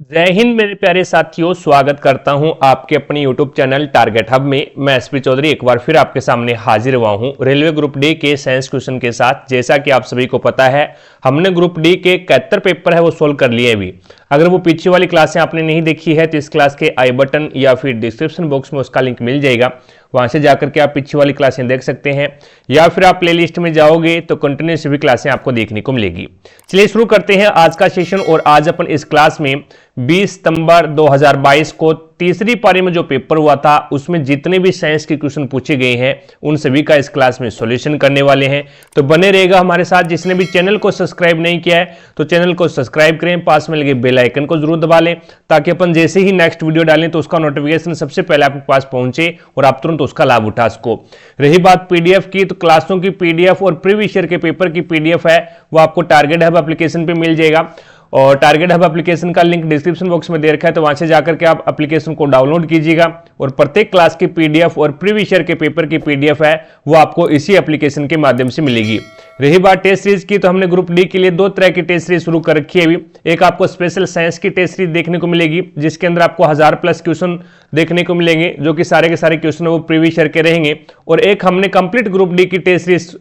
जय हिंद मेरे प्यारे साथियों, स्वागत करता हूं आपके अपने YouTube चैनल टारगेट हब में। मैं एसपी चौधरी एक बार फिर आपके सामने हाजिर हुआ हूं रेलवे ग्रुप डी के साइंस क्वेश्चन के साथ। जैसा कि आप सभी को पता है, हमने ग्रुप डी के 71 पेपर है वो सोल्व कर लिए अभी। अगर वो पीछे वाली क्लासें आपने नहीं देखी है तो इस क्लास के आई बटन या फिर डिस्क्रिप्शन बॉक्स में उसका लिंक मिल जाएगा, वहां से जाकर के आप पीछे वाली क्लासें देख सकते हैं, या फिर आप प्लेलिस्ट में जाओगे तो कंटिन्यूस भी क्लासें आपको देखने को मिलेगी। चलिए शुरू करते हैं आज का सेशन। और आज अपन इस क्लास में 20 सितंबर 2022 को तीसरी पारी में जो पेपर हुआ था उसमें जितने भी साइंस के क्वेश्चन पूछे गए हैं उन सभी का इस क्लास में सॉल्यूशन करने वाले हैं। तो बने रहेगा हमारे साथ। जिसने भी चैनल को सब्सक्राइब नहीं किया है तो चैनल को सब्सक्राइब करें, पास में लगे बेल आइकन को जरूर दबा लें ताकि अपन जैसे ही नेक्स्ट वीडियो डालें तो उसका नोटिफिकेशन सबसे पहले आपके पास पहुंचे और आप तुरंत उसका लाभ उठा सको। रही बात पीडीएफ की, तो क्लासों की पीडीएफ और प्रीवियस ईयर के पेपर की पीडीएफ है वो आपको टारगेट हब एप्लीकेशन पे मिल जाएगा। और टारगेट हब एप्लीकेशन का लिंक डिस्क्रिप्शन बॉक्स में दे रखा है, तो वहां से जाकर के आप एप्लीकेशन को डाउनलोड कीजिएगा और प्रत्येक क्लास की पीडीएफ और प्रीवियस ईयर के पेपर की पीडीएफ है वो आपको इसी एप्लीकेशन के माध्यम से मिलेगी। रही बात टेस्ट सीरीज की, तो हमने ग्रुप डी के लिए दो तरह की टेस्ट सीरीज शुरू कर रखी है अभी। एक आपको स्पेशल साइंस की टेस्ट सीरीज देखने को मिलेगी जिसके अंदर आपको 1000+ क्वेश्चन देखने को मिलेंगे, जो कि सारे के सारे क्वेश्चन वो प्रीवियस ईयर के रहेंगे। और एक हमने कंप्लीट ग्रुप डी की टेस्ट सीरीज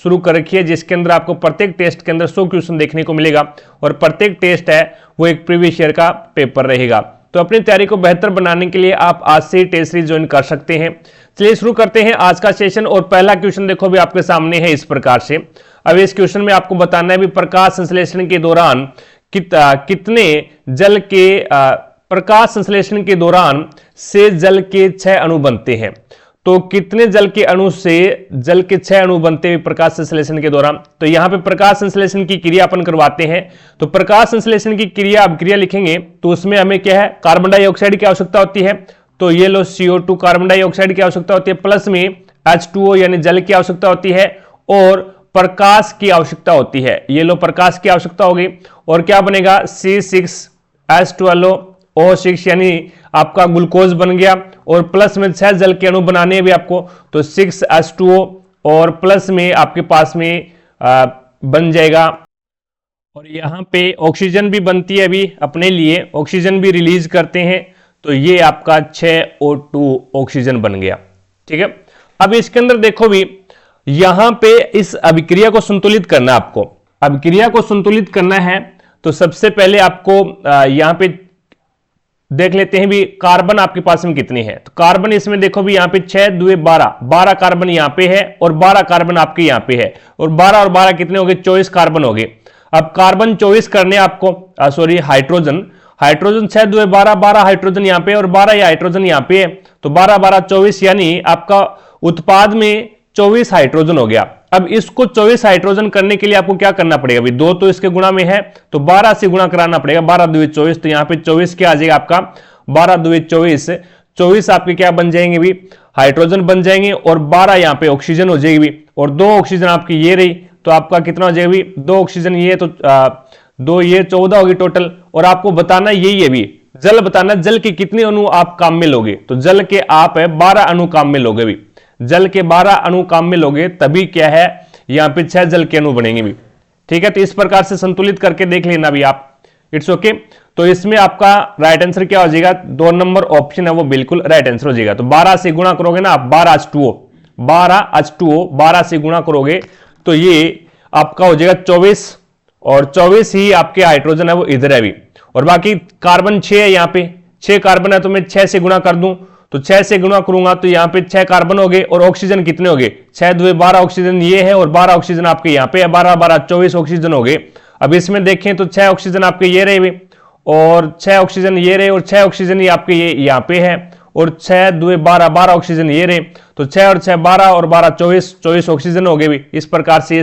शुरू कर रखी है जिसके अंदर आपको प्रत्येक टेस्ट के अंदर 100 क्वेश्चन देखने को मिलेगा और प्रत्येक टेस्ट है वो एक प्रीवियस ईयर का पेपर रहेगा। तो अपनी तैयारी को बेहतर बनाने के लिए आप आज से ही टेस्ट सीरीज ज्वाइन कर सकते हैं। चलिए शुरू करते हैं आज का सेशन। और पहला क्वेश्चन देखो भी आपके सामने है इस प्रकार से। अब इस क्वेश्चन में आपको बताना है भी प्रकाश संश्लेषण के दौरान कितने जल के प्रकाश संश्लेषण के दौरान से जल के 6 अणु बनते हैं। तो कितने जल के अणु से जल के 6 अणु बनते हैं प्रकाश संश्लेषण के दौरान। तो यहां पे प्रकाश संश्लेषण की क्रिया अपन करवाते हैं। तो प्रकाश संश्लेषण की क्रिया, अब क्रिया लिखेंगे तो उसमें हमें क्या है, कार्बन डाइऑक्साइड की आवश्यकता होती है। तो ये लो CO2 कार्बन डाइऑक्साइड की आवश्यकता होती है, प्लस में H2O यानी जल की आवश्यकता होती है और प्रकाश की आवश्यकता होती है। ये लो प्रकाश की आवश्यकता होगी और क्या बनेगा C6H12O6 यानी आपका ग्लूकोज बन गया और प्लस में 6 जल के अणु बनाने हैं भी आपको, तो 6H2O और प्लस में आपके पास में बन जाएगा। और यहां पे ऑक्सीजन भी बनती है अभी अपने लिए, ऑक्सीजन भी रिलीज करते हैं, तो ये आपका 6O2 ऑक्सीजन बन गया। ठीक है, अब इसके अंदर देखो भी यहां पे इस अभिक्रिया को संतुलित करना, आपको अभिक्रिया को संतुलित करना है। तो सबसे पहले आपको यहां पे देख लेते हैं भी कार्बन आपके पास में कितने हैं। तो कार्बन इसमें देखो भी यहां पे 6 2 12 कार्बन यहां पे है और 12 कार्बन आपके यहां पे है और 12 और 12 कितने हो गए, 24 कार्बन हो गए। अब कार्बन 24 करने आपको हाइड्रोजन 6 2 12 हाइड्रोजन यहां पे और 12 हाइड्रोजन यहां पे है, तो 12 12 24 यानी आपका उत्पाद में 24 हाइड्रोजन हो गया। अब इसको 24 हाइड्रोजन करने के लिए आपको क्या करना पड़ेगा, अभी 2 तो इसके गुणा में है तो 12 से गुणा कराना पड़ेगा, 12 2 24, तो यहां पे 24 क्या आ जाएगा आपका 12 2 24, 24 आपके क्या बन जाएंगे भी हाइड्रोजन बन जाएंगे और 12 यहां पे ऑक्सीजन हो जाएगी भी, और 2 ऑक्सीजन आपकी ये रही, तो आपका कितना हो जाएगा भी 2 ऑक्सीजन ये, तो 2 ये 14 होगी टोटल। और आपको बताना यही है भी जल बताना, जल के कितने अणु आप काम में लोगे। तो जल के आप है 12 अणु काम में लोगे भी, जल के 12 अणु काम में लोगे तभी क्या है यहां पे 6 जल के अणु बनेंगे भी। ठीक है, तो इस प्रकार से संतुलित करके देख लेना भी आप, इट्स ओके। तो इसमें आपका राइट आंसर क्या हो जाएगा, 2 नंबर ऑप्शन है वो बिल्कुल राइट आंसर हो जाएगा। तो 12 से गुणा करोगे ना आप, 12 से गुणा करोगे तो ये आपका हो जाएगा 24 और 24 ही आपके हाइड्रोजन है वो इधर है भी, और बाकी कार्बन 6 है, यहाँ पे 6 कार्बन है तो मैं 6 से गुणा कर दूं, तो 6 से गुणा करूंगा तो यहां पे 6 कार्बन हो गए और ऑक्सीजन कितने हो गए, 6 2 12 ऑक्सीजन ये है और 12 ऑक्सीजन आपके यहां पे है, 12 12 24 ऑक्सीजन हो गए। अब इसमें देखें तो 6 ऑक्सीजन आपके ये रहे और 6 ऑक्सीजन ये रहे और 6 ऑक्सीजन ही आपके ये यहां पे है और 6 2 12 ऑक्सीजन ये रहे, तो 6 और 6 12 और 12 24 ऑक्सीजन हो गए भी। इस प्रकार से ये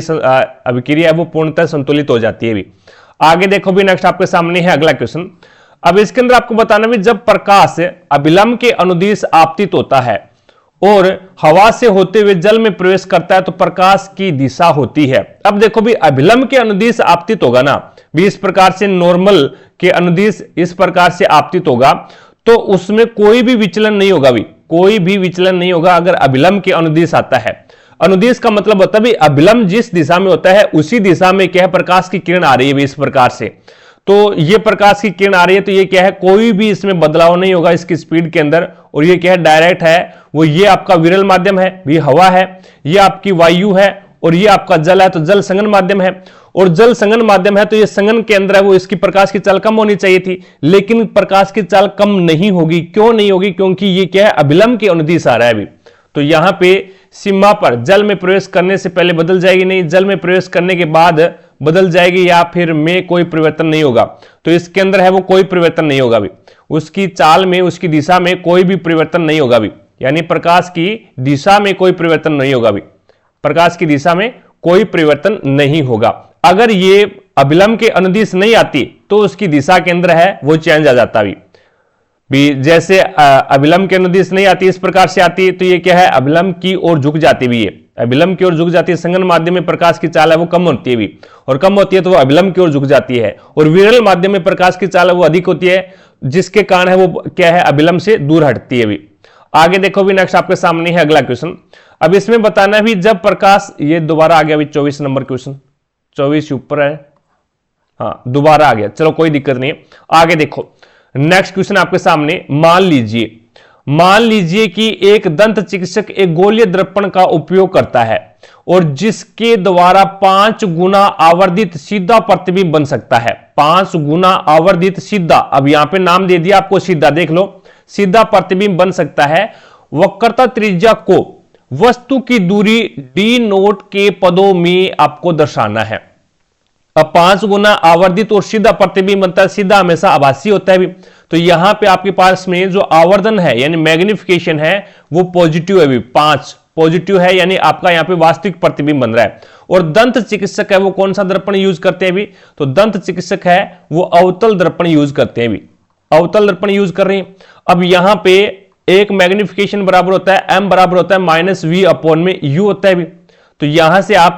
अभिक्रिया है वो पूर्णतः संतुलित हो जाती है भी। आगे देखो भी नेक्स्ट आपके सामने है अगला क्वेश्चन। अब इसके अंदर आपको बताना भी जब प्रकाश अभिलंब के अनुदिश आपतित होता है और हवा से होते हुए जल में प्रवेश करता है तो प्रकाश की दिशा होती है। अब देखो भी अभिलंब के अनुदिश आपतित होगा ना भी, इस प्रकार से नॉर्मल के अनुदिश इस प्रकार से आपतित होगा तो उसमें कोई भी विचलन नहीं होगा भी, कोई भी विचलन नहीं होगा अगर अभिलंब के अनुदिश आता है। अनुदिश का मतलब होता है अभिलंब जिस दिशा में होता है उसी दिशा में क्या है प्रकाश की किरण आ रही है इस प्रकार से। तो ये प्रकाश की किरण आ रही है, तो ये क्या है, कोई भी इसमें बदलाव नहीं होगा इसकी स्पीड के अंदर, और ये क्या है, डायरेक्ट है। वो ये आपका विरल माध्यम है, ये हवा है, ये आपकी वायु है, और ये आपका जल है, तो जल संघन माध्यम है। और जल संघन माध्यम है तो ये संघन के अंदर है, वो इसकी प्रकाश की चाल कम होनी चाहिए थी, लेकिन प्रकाश की चाल कम नहीं होगी। क्यों नहीं होगी? क्योंकि ये क्या है, अभिलंब के अनुदिश आ रहा है अभी। तो यहां पे सीमा पर जल में प्रवेश करने से पहले बदल जाएगी नहीं, जल में प्रवेश करने के बाद बदल जाएगी, या फिर में कोई परिवर्तन नहीं होगा। तो इसके अंदर है वो कोई परिवर्तन नहीं होगा अभी, उसकी चाल में, उसकी दिशा में कोई भी परिवर्तन नहीं होगा अभी, यानी प्रकाश की दिशा में कोई परिवर्तन नहीं होगा अभी, प्रकाश की दिशा में कोई परिवर्तन नहीं होगा। अगर ये अभिलंब के अनुदिश नहीं आती तो उसकी दिशा के अंदर है वो चेंज आ जाता भी जैसे अभिलंब के अनुदिश नहीं आती, इस प्रकार से आती है, तो ये क्या है, अभिलंब की ओर झुक जाती भी है, अभिलंब की ओर झुक जाती है। संघन माध्यम में प्रकाश की चाल है वो कम होती है भी, और कम होती है तो वो अभिलंब की ओर झुक जाती है। और विरल माध्यम में प्रकाश की चाल है वो अधिक होती है, जिसके कारण है वो क्या है, अभिलंब से दूर हटती है भी। आगे देखो भी, नेक्स्ट आपके सामने है अगला क्वेश्चन। अब इसमें बताना भी जब प्रकाश, ये दोबारा आ गया भी 24 नंबर क्वेश्चन, 24 ऊपर है, हाँ दोबारा आ गया, चलो कोई दिक्कत नहीं है। आगे देखो नेक्स्ट क्वेश्चन आपके सामने। मान लीजिए कि एक दंत चिकित्सक एक गोलीय दर्पण का उपयोग करता है और जिसके द्वारा 5 गुना आवर्धित सीधा प्रतिबिंब बन सकता है। 5 गुना आवर्धित सीधा, अब यहां पे नाम दे दिया आपको सीधा, देख लो, सीधा प्रतिबिंब बन सकता है। वक्रता त्रिज्या को वस्तु की दूरी डी नोट के पदों में आपको दर्शाना है। अब 5 गुना आवर्धित और सीधा प्रतिबिंब बनता है, सीधा हमेशा आभासी होता है भी, तो यहां पे आपके पास में जो आवर्धन है यानी मैग्निफिकेशन है वो पॉजिटिव है भी, 5 पॉजिटिव है, यानी आपका यहां पे वास्तविक प्रतिबिंब बन रहा है। और दंत चिकित्सक है वो कौन सा दर्पण यूज करते हैं भी, तो दंत चिकित्सक है वो अवतल दर्पण यूज करते हैं भी, अवतल दर्पण यूज कर रहे हैं। अब यहां पे एक मैग्निफिकेशन बराबर होता है, m बराबर होता है -v अपॉन में u होता है भी, तो यहां से आप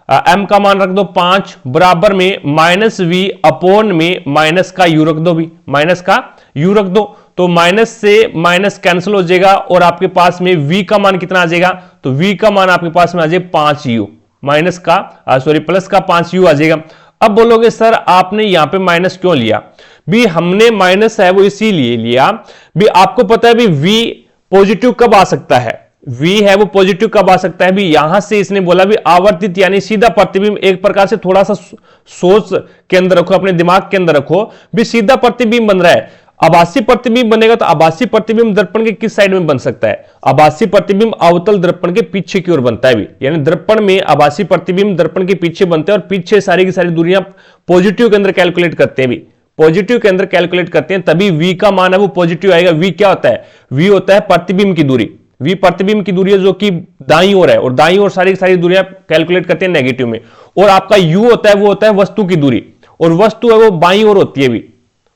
m का मान रख दो 5 बराबर में -v अपॉन में माइनस का u रख दो भी, माइनस का u रख दो, तो माइनस से माइनस कैंसिल हो जाएगा और आपके पास में v का मान कितना आ जाएगा, तो v का मान आपके पास में आ जाएगा 5u, माइनस का प्लस का 5u आ जाएगा। अब बोलोगे सर आपने यहां पे माइनस क्यों लिया भी, हमने माइनस है वो इसीलिए लिया भी, आपको पता है भी v पॉजिटिव कब आ सकता है, v है वो पॉजिटिव कब आ सकता है भी, यहां से इसने बोला भी आवर्तित यानी सीधा प्रतिबिंब, एक प्रकार से थोड़ा सा सोच के अंदर रखो, अपने दिमाग के अंदर रखो भी, सीधा प्रतिबिंब बन रहा है, आभासी प्रतिबिंब बनेगा तो आभासी प्रतिबिंब दर्पण के किस साइड में बन सकता है, आभासी प्रतिबिंब अवतल दर्पण के पीछे की ओर बनता है भी, यानी दर्पण में आभासी प्रतिबिंब दर्पण के पीछे बनते हैं और पीछे सारी की सारी दूरियां पॉजिटिव के अंदर कैलकुलेट करते हैं भी, पॉजिटिव के अंदर कैलकुलेट करते हैं, तभी v का मान है वो पॉजिटिव आएगा। v क्या होता है, v होता है प्रतिबिंब की दूरी, v प्रतिबिंब की दूरी है जो कि दाईं ओर है, और दाईं ओर सारी की सारी दूरियां कैलकुलेट करते हैं नेगेटिव में। और आपका u होता है वो होता है वस्तु की दूरी, और वस्तु है वो बाईं ओर होती है भी,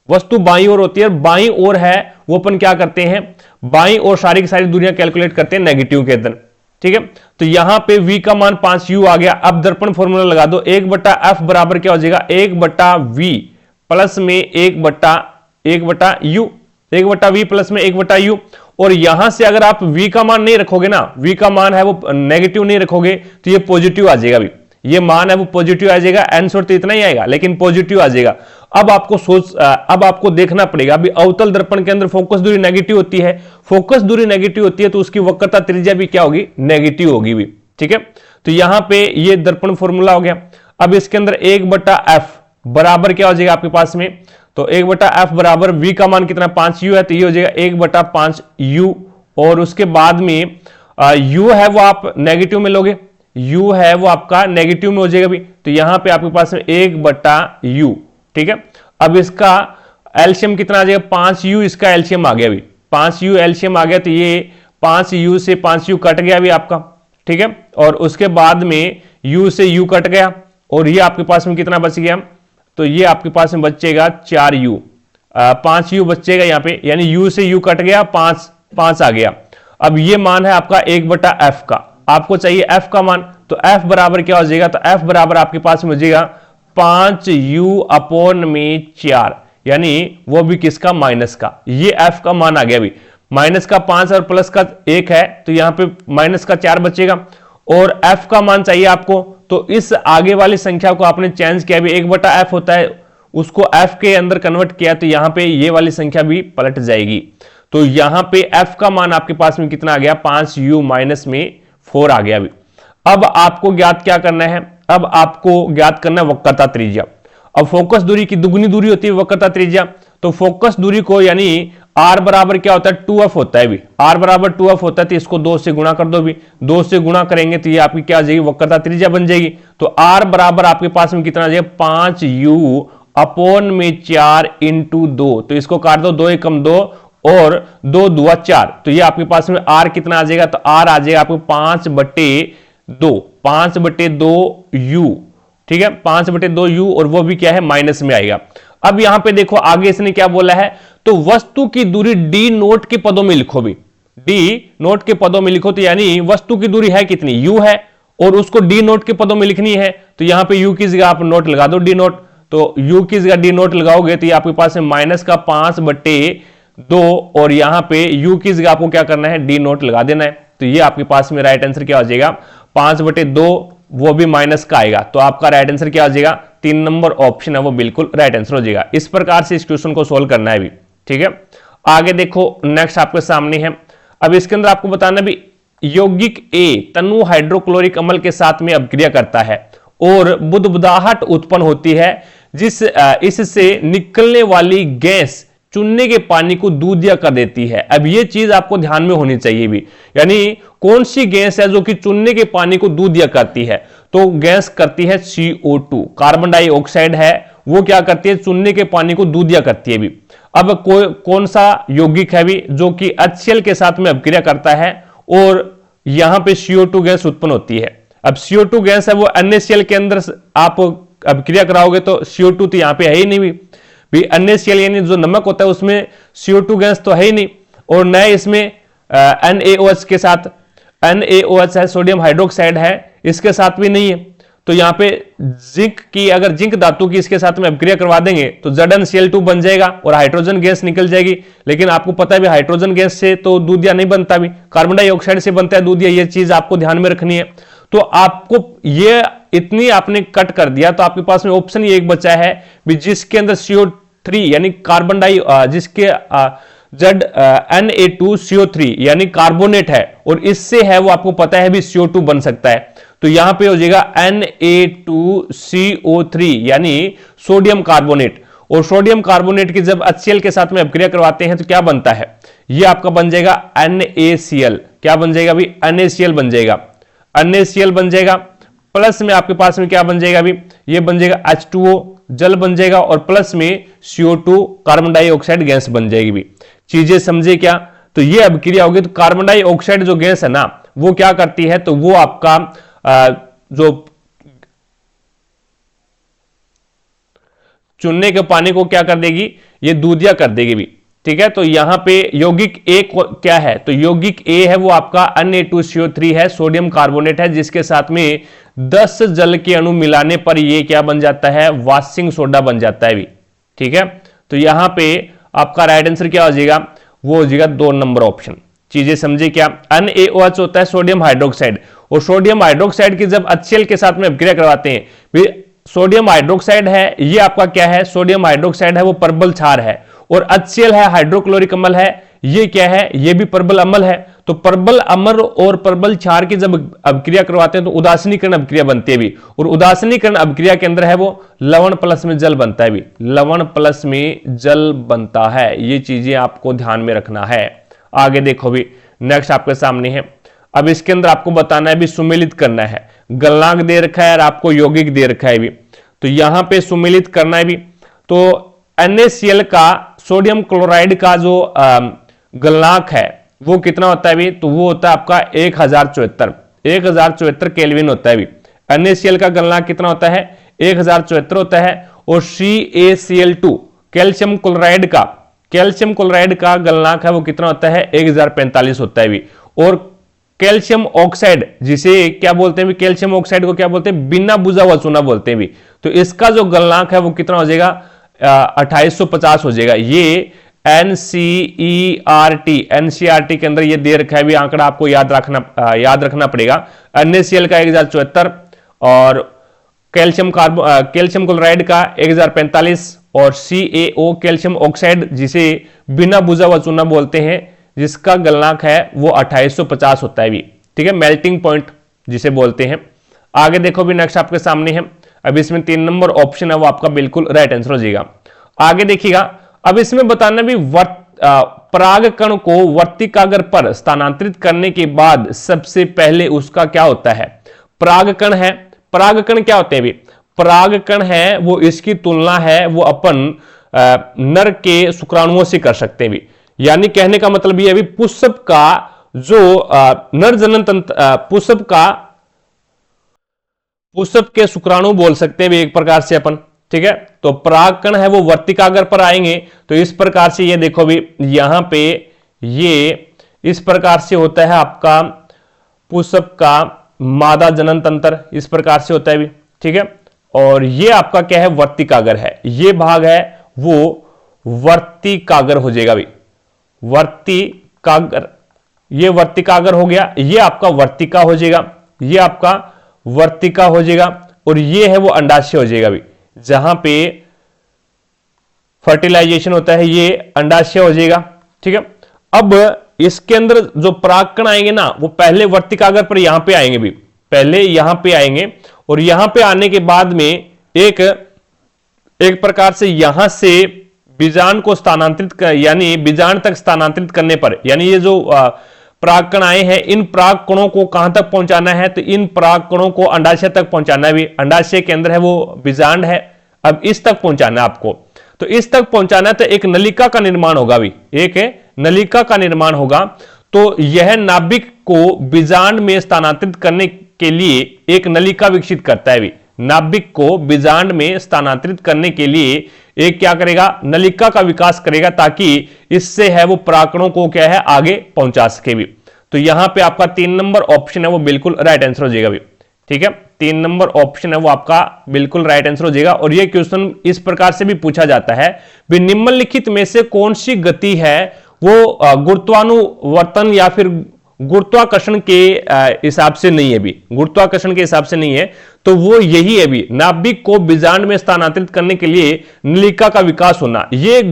वस्तु बाईं ओर होती है, बाईं ओर है वो अपन क्या करते हैं, बाईं ओर सारी की सारी दूरियां कैलकुलेट करते हैं नेगेटिव के अंदर, ठीक है। तो यहां पे v का मान 5u आ गया। अब दर्पण फॉर्मूला लगा दो, 1/f बराबर क्या हो जाएगा, 1/v प्लस में 1/u, 1/v प्लस में 1/u। और यहां से अगर आप v का मान नहीं रखोगे ना, v का मान है वो नेगेटिव नहीं रखोगे तो ये पॉजिटिव आ जाएगा भी, ये मान है वो पॉजिटिव आ जाएगा, आंसर तो इतना ही आएगा लेकिन पॉजिटिव आ जाएगा। अब आपको देखना पड़ेगा अभी, अवतल दर्पण के अंदर फोकस दूरी नेगेटिव होती है, फोकस दूरी नेगेटिव होती है तो उसकी वक्रता त्रिज्या भी क्या होगी, नेगेटिव होगी भी, ठीक है। तो यहां पे ये दर्पण फॉर्मूला हो गया। अब इसके अंदर 1/f बराबर क्या हो जाएगा आपके पास में, तो 1/f बराबर v का मान कितना 5u है, तो ये हो जाएगा 1/5u। और उसके बाद में u है वो आप नेगेटिव में लोगे, u है वो आपका नेगेटिव में हो जाएगा भी, तो यहां पे आपके पास में 1/u, ठीक है। अब इसका एलसीएम कितना आ जाएगा, 5u इसका एलसीएम आ गया भी, 5u एलसीएम आ गया, तो ये 5u से 5u कट गया भी आपका, ठीक है। और उसके बाद में u से u कट गया, और ये आपके पास में कितना बच गया, तो ये आपके पास में बचेगा 4u, 5u बचेगा यहाँ पे, यानी u से u कट गया, 5 आ गया। अब ये मान है आपका 1/f का, आपको चाहिए f का मान, तो f बराबर क्या हो जाएगा, तो f बराबर आपके पास में हो जाएगा 5u अपॉन में 4, यानी वो भी किसका, माइनस का, ये f का मान आ गया भी, माइनस का 5 और प्लस का 1 है तो यहां पे माइनस का 4 बचेगा, और f का मान चाहिए आपको, तो इस आगे वाली संख्या को आपने चेंज किया भी, 1/f होता है उसको F के अंदर कन्वर्ट किया तो यहां पे ये वाली संख्या भी पलट जाएगी। तो यहां पे F का मान आपके पास में कितना आ गया, 5u माइनस में 4 आ गया। अभी अब आपको ज्ञात क्या करना है, अब आपको ज्ञात करना है वक्रता त्रिज्या। अब फोकस दूरी की दुगनी दूरी होती है वक्रता त्रिज्या, तो फोकस दूरी को यानी r बराबर क्या होता है, 2f होता है। भी r बराबर 2f होता है तो इसको 2 से गुणा कर दो। भी 2 से गुणा करेंगे तो ये आपकी क्या आ जाएगी, वक्रता त्रिज्या बन जाएगी। तो r बराबर आपके पास में कितना आ जाएगा, 5u अपॉन में 4 इंटू 2। तो इसको काट दो, 2 एकम 2 और 2 दुआ 4। तो ये आपके पास में r कितना आ जाएगा, तो r आ जाएगा आपको 5/2u। ठीक है, 5/2u और वो भी क्या है, माइनस में आएगा। अब यहां पे देखो आगे इसने क्या बोला है, तो वस्तु की दूरी डी नोट के पदों में लिखो। भी डी नोट के पदों में लिखो, तो यानी वस्तु की दूरी है कितनी, u है, और उसको डी नोट के पदों में लिखनी है। तो यहां पे u की जगह आप नोट लगा दो, डी नोट। तो u की जगह डी नोट लगाओगे तो ये आपके पास है माइनस का 5/2 और यहां पे u की जगह आपको क्या करना है, डी नोट लगा देना है। तो ये आपके पास में राइट आंसर क्या हो जाएगा, 5/2, वो भी माइनस का आएगा। तो आपका राइट आंसर क्या हो जाएगा, 3 नंबर ऑप्शन है वो बिल्कुल राइट आंसर हो जाएगा। इस प्रकार से इस क्वेश्चन को सोल्व करना है भी। ठीक है, आगे देखो नेक्स्ट आपके सामने है। अब इसके अंदर आपको बताना भी, यौगिक ए तनु हाइड्रोक्लोरिक अम्ल के साथ में अभिक्रिया करता है और बुदबुदाहट उत्पन्न होती है, इससे निकलने वाली गैस चुनने के पानी को दूधिया कर देती है। अब ये चीज आपको ध्यान में होनी चाहिए भी, यानी कौन सी गैस है जो कि चुनने के पानी को दूधिया करती है, तो गैस करती है CO2, कार्बन डाइऑक्साइड है, वो क्या करती है, चुनने के पानी को दूधिया करती है भी। अब कौन सा यौगिक है भी जो कि HCl के साथ में अभिक्रिया करता है और यहां पे CO2 गैस उत्पन्न होती है। अब CO2 गैस है वो NaCl के अंदर आप अभिक्रिया कराओगे तो CO2 तो यहां पे है ही नहीं भी NaCl यानी जो नमक होता है उसमें CO2 गैस तो है ही नहीं, और न इसमें NaOH के साथ, NaOH है, सोडियम हाइड्रोक्साइड है, इसके साथ भी नहीं है। तो यहां पे जिंक की, अगर जिंक धातु की इसके साथ में अभिक्रिया करवा देंगे तो ZnCl2 बन जाएगा और हाइड्रोजन गैस निकल जाएगी। लेकिन आपको पता है भी हाइड्रोजन गैस से तो दूधिया नहीं बनता, भी कार्बन डाइऑक्साइड से बनता है दूधिया। ये चीज आपको ध्यान में रखनी है। तो आपको ये इतनी आपने कट कर दिया तो आपके पास में ऑप्शन ये एक बचा है भी जिसके अंदर CO3 यानी कार्बन डाई, जिसके Na2CO3 यानी कार्बोनेट है और इससे है वो आपको पता है भी CO2 बन सकता है। तो यहां पे हो जाएगा Na2CO3 यानी सोडियम कार्बोनेट, और सोडियम कार्बोनेट की जब HCl के साथ में अभिक्रिया करवाते हैं तो क्या बनता है, ये आपका बन जाएगा NaCl। क्या बन जाएगा भी, NaCl बन जाएगा, NaCl बन जाएगा। प्लस में आपके पास में क्या बन जाएगा भी, ये बन जाएगा H2O जल बन जाएगा, और प्लस में CO2 कार्बन डाइऑक्साइड गैस बन जाएगी भी। चीजें समझे क्या, तो ये अभिक्रिया होगी। तो कार्बन डाइऑक्साइड जो गैस है ना वो क्या करती है, तो वो आपका जो चुनने के पानी को क्या कर देगी, ये दूधिया कर देगी भी। ठीक है, तो यहां पे यौगिक ए क्या है, तो यौगिक ए है वो आपका Na2CO3 है, सोडियम कार्बोनेट है, जिसके साथ में 10 जल के अणु मिलाने पर ये क्या बन जाता है, वाशिंग सोडा बन जाता है भी। ठीक है, तो यहां पे आपका राइट आंसर क्या हो जाएगा, वो हो जाएगा 2 नंबर ऑप्शन। चीजें समझे क्या, NaOH होता है सोडियम हाइड्रोक्साइड, और सोडियम हाइड्रोक्साइड की जब HCl के साथ में अभिक्रिया करवाते हैं, सोडियम हाइड्रोक्साइड है ये आपका क्या है, सोडियम हाइड्रोक्साइड है वो परबल क्षार है, और HCl है हाइड्रोक्लोरिक अम्ल है, ये क्या है, ये भी परबल अम्ल है। तो परबल अम्ल और परबल क्षार की जब अभिक्रिया करवाते हैं तो उदासीनीकरण अभिक्रिया बनती है भी, और उदासीनीकरण अभिक्रिया के अंदर है वो लवण प्लस में जल बनता है भी, लवण प्लस में जल बनता है। ये चीजें आपको ध्यान में रखना है। आगे देखो भी नेक्स्ट आपके सामने है। अब इसके अंदर आपको बताना है भी, सुमेलित करना है। गलनांक दे रखा है और आपको यौगिक दे रखा है भी, तो यहां पे सुमेलित करना है भी। तो NaCl का सोडियम क्लोराइड का जो गलनांक है वो कितना होता है भी, तो वो होता है आपका 1074 केल्विन होता है भी। NaCl का गलनांक कितना होता है, 1074 होता है। और CaCl2 कैल्शियम क्लोराइड का गलनांक है वो कितना होता है, 1045 होता है भी। और कैल्शियम ऑक्साइड, जिसे क्या बोलते हैं भी, कैल्शियम ऑक्साइड को क्या बोलते हैं, बिना बुझा हुआ चूना बोलते हैं भी। तो इसका जो गलनांक है वो कितना हो जाएगा, 2850 हो जाएगा। ये NCERT के अंदर ये दे रखा है भी, आंकड़ा आपको याद रखना पड़ेगा। NaCl का 1074 और कैल्शियम क्लोराइड का 1045 और CaO कैल्शियम ऑक्साइड जिसे बिना बुझा हुआ चूना बोलते हैं, जिसका गलनांक है वो 2850 होता है भी, ठीक है, मेल्टिंग पॉइंट जिसे बोलते हैं। आगे देखो भी नेक्स्ट आपके सामने है। अब इसमें 3 नंबर ऑप्शन है वो आपका बिल्कुल राइट आंसर हो जाएगा। आगे देखिएगा, अब इसमें बताना भी पराग कण को वर्तिकाग्र पर स्थानांतरित करने के बाद सबसे पहले उसका क्या होता है। परागकण है, परागकण क्या होते हैं भी, परागकण है वो इसकी तुलना है वो अपन नर के शुक्राणुओं से कर सकते हैं भी। यानी कहने का मतलब ये भी पुष्प का जो नर जनन तंत्र, पुष्प के शुक्राणु बोल सकते हैं भी एक प्रकार से अपन, ठीक है। तो परागकण है वो वर्तिकाग्र पर आएंगे तो इस प्रकार से ये देखो भी यहां पे ये इस प्रकार से होता है आपका पुष्प का मादा जनन तंत्र, इस प्रकार से होता है भी, ठीक है। और ये आपका क्या है, वर्तिकाग्र है, ये भाग है वो वर्तिकाग्र हो जाएगा भी, वर्तिकाग्र, ये वर्तिकाग्र हो गया, ये आपका वर्तिका हो जाएगा, ये आपका वर्तिका हो जाएगा, और ये है वो अंडाशय हो जाएगा भी, जहां पे फर्टिलाइजेशन होता है ये अंडाशय हो जाएगा, ठीक है। अब इसके अंदर जो परागकण आएंगे ना वो पहले वर्तिकाग्र पर यहां पे आएंगे भी, पहले यहां पे आएंगे, और यहां पे आने के बाद में एक प्रकार से यहां से बीजांड को स्थानांतरित यानी बीजांड तक स्थानांतरित करने पर, यानी ये जो परागकण आए हैं इन परागकणों को कहां तक पहुंचाना है, तो इन परागकणों को अंडाशय तक पहुंचाना है भी, अंडाशय के अंदर है वो बीजांड है, अब इस तक पहुंचाना है आपको, तो इस तक पहुंचाना है तो एक नलिका का निर्माण होगा भी, एक नलिका का निर्माण होगा। तो यह नाभिक को बीजांड में स्थानांतरित करने के लिए एक नलिका विकसित करता है भी, नाभिक को बीजांड में स्थानांतरित करने के लिए एक क्या करेगा, नलिका का विकास करेगा, ताकि इससे है वो परागकणों को क्या है आगे पहुंचा सके भी। तो यहां पे आपका 3 नंबर ऑप्शन है वो बिल्कुल राइट आंसर हो जाएगा भी, ठीक है, 3 नंबर ऑप्शन है वो आपका बिल्कुल राइट आंसर हो जाएगा। और ये क्वेश्चन इस प्रकार से भी पूछा जाता है, निम्नलिखित में से कौन सी गति है वो गुरुत्वानुवर्तन या फिर गुरुत्वाकर्षण के हिसाब से नहीं है भी, गुरुत्वाकर्षण के हिसाब से नहीं है, तो वो यही है भी, नाभिक को बीजांड में स्थानांतरित करने के लिए नलिका का विकास होना, ये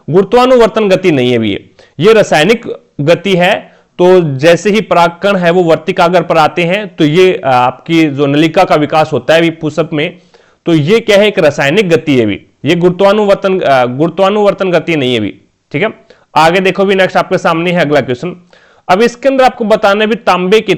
गुरुत्वानुवर्तन गति नहीं है भी, ये रासायनिक गति है। तो जैसे ही परागकण है वो वर्तिकाग्र पर आते हैं तो ये आपकी जो नलिका का विकास होता है भी पुष्प में, तो ये क्या है, एक रासायनिक गति है भी, ये गुरुत्वानुवर्तन गति नहीं है भी, ठीक है। आगे देखो भी नेक्स्ट आपके सामने है अगला क्वेश्चन। अब इसके अंदर आपको बताना है भी तांबे के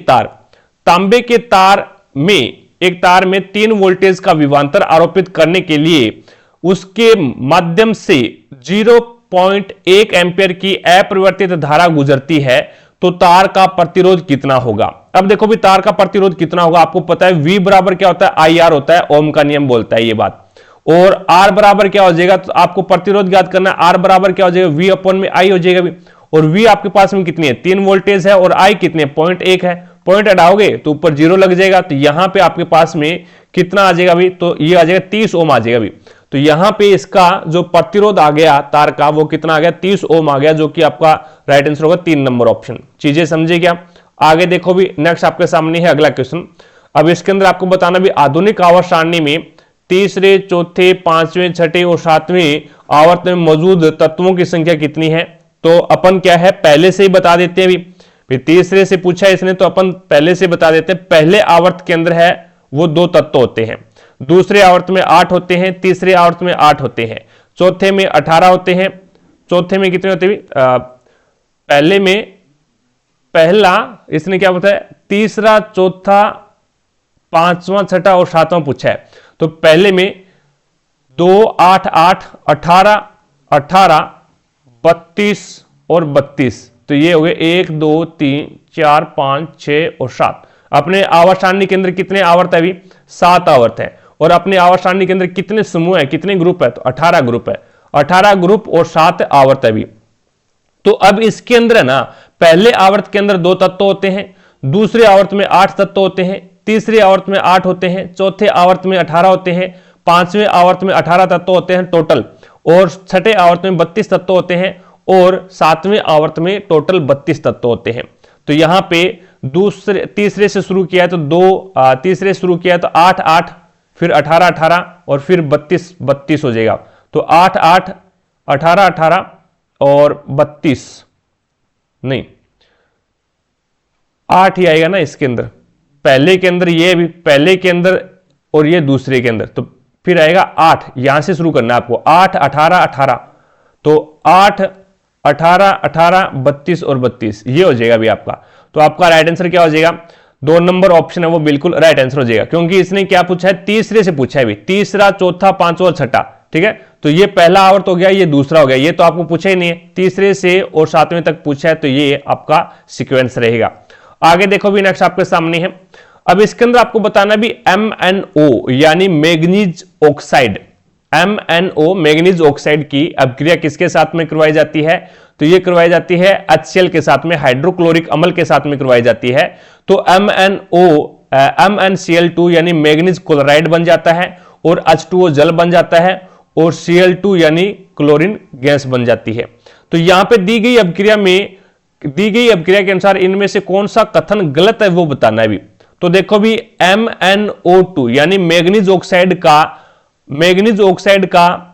तार में, एक तार में 3 वोल्टेज का विभवांतर आरोपित करने के लिए उसके माध्यम से 0.1 एम्पियर की अपरिवर्तित धारा गुजरती है, तो तार का प्रतिरोध कितना होगा। अब देखो भी तार का प्रतिरोध कितना होगा, आपको पता है V बराबर क्या होता है, IR होता है, ओम का नियम बोलता है ये बात। और R बराबर क्या हो जाएगा, तो आपको प्रतिरोध ज्ञात करना है, R बराबर क्या हो जाएगा, V अपॉन में I हो जाएगा भी। और V आपके पास में कितनी है, 3 वोल्टेज है, और I कितने 0.1 है, पॉइंट हटाओगे तो ऊपर 0 लग जाएगा, तो यहां पे आपके पास में कितना आ जाएगा भी, तो ये आ जाएगा 30 ओम आ जाएगा भी। तो यहां पे इसका जो प्रतिरोध आ गया तार का वो कितना आ गया, 30 ओम आ गया, जो कि आपका राइट आंसर होगा 3 नंबर ऑप्शन। चीजें समझे क्या। आगे देखो भी नेक्स्ट आपके सामने है अगला क्वेश्चन। अब इसके अंदर आपको बताना भी आधुनिक आवर्त सारणी में तीसरे, चौथे, 5वें, 6ठे और 7वें आवर्त में मौजूद तत्वों की संख्या कितनी है। तो अपन क्या है पहले से ही बता देते हैं भी, तीसरे से पूछा इसने तो अपन पहले से बता देते हैं। पहले आवर्त के अंदर है वो 2 तत्व होते हैं, दूसरे आवर्त में 8 होते हैं, तीसरे आवर्त में 8 होते हैं, चौथे में 18 होते हैं, चौथे में कितने होते हैं, पहले में पहला इसने क्या बताया, तीसरा, चौथा, 5वां, 6ठा और 7वां पूछा है। तो पहले में 2, 8, 8, 18, 18, 32 और 32, तो ये हो गए 1, 2, 3, 4, 5, 6 और 7। अपने आवर्त सारणी के अंदर कितने आवर्त है अभी, 7 आवर्त है। और अपने आवर्त सारणी के अंदर कितने समूह है, कितने ग्रुप है, तो 18 ग्रुप है, 18 ग्रुप और 7 आवर्त है अभी। तो अब इसके अंदर है ना, पहले आवर्त के अंदर 2 तत्व होते हैं, दूसरे आवर्त में 8 तत्व होते हैं, तीसरे आवर्त में 8 होते हैं, चौथे आवर्त में 18 होते हैं, 5वें आवर्त में 18 तत्व होते हैं टोटल, और 6ठे आवर्त में 32 तत्व होते हैं, और 7वें आवर्त में टोटल 32 तत्व होते हैं। तो यहां पे तीसरे से शुरू किया तो 2, तीसरे शुरू किया तो 8 8, फिर 18 18 और फिर 32 32 हो जाएगा। तो 8 8 18 18 और 32 नहीं 8 ही आएगा ना इसके अंदर, पहले के अंदर ये भी, पहले के अंदर और ये दूसरे के अंदर, तो फिर आएगा 8, यहां से शुरू करना है आपको। 8 18 18, तो 8 18 18 32 और 32 ये हो जाएगा अभी आपका। तो आपका राइट आंसर क्या हो जाएगा? 2 नंबर ऑप्शन है वो बिल्कुल राइट आंसर हो जाएगा, क्योंकि इसने क्या पूछा है? तीसरे से पूछा है भी, तीसरा चौथा पांचवा और छठा, ठीक है। तो ये पहला आवर्त हो गया, ये दूसरा हो गया, ये तो आपको पूछा ही नहीं है, तीसरे से और 7वें तक पूछा है, तो ये आपका सीक्वेंस रहेगा। आगे देखो भी, नेक्स्ट आपके सामने है। अब इसके अंदर आपको बताना भी MnO यानी manganese oxide, MnO manganese oxide की अभिक्रिया किसके साथ में करवाई जाती है? तो ये करवाई जाती है HCl के साथ में, हाइड्रोक्लोरिक अम्ल के साथ में करवाई जाती है। तो MnCl2 यानी मैग्नीज क्लोराइड बन जाता है, और H2O जल बन जाता है, और Cl2 यानी क्लोरीन गैस बन जाती है। तो यहां पे दी गई अभिक्रिया के अनुसार इनमें से कौन सा कथन गलत है वो बताना है भी। तो देखो भी, MnO2 यानी मैग्नीज ऑक्साइड का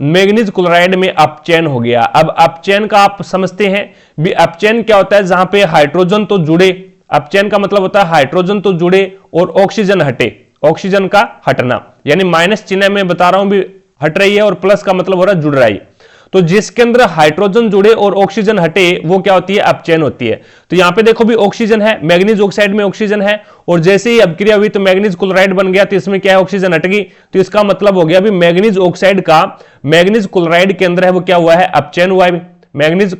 मैग्नीज क्लोराइड में अपचयन हो गया। अब अपचयन का आप समझते हैं भी, अपचयन क्या होता है? जहां पे हाइड्रोजन तो जुड़े, अपचयन का मतलब होता है हाइड्रोजन तो जुड़े और ऑक्सीजन हटे, ऑक्सीजन का हटना, यानी माइनस चिन्ह में बता रहा हूं भी हट रही है, और प्लस का मतलब हो रहा है जुड़ रहा है। तो जिसके अंदर हाइड्रोजन जुड़े और ऑक्सीजन हटे वो क्या होती है? अपचयन होती है। तो यहां पे देखो भी ऑक्सीजन है, मैग्नीज ऑक्साइड में ऑक्सीजन है, और जैसे ही अभिक्रिया हुई तो मैग्नीज क्लोराइड बन गया, तो इसमें क्या है? ऑक्सीजन हट गई। तो इसका मतलब हो गया भी मैग्नीज ऑक्साइड का मैग्नीज क्लोराइड के अंदर है वो क्या हुआ है? अपचयन हुआ है। मैग्नीज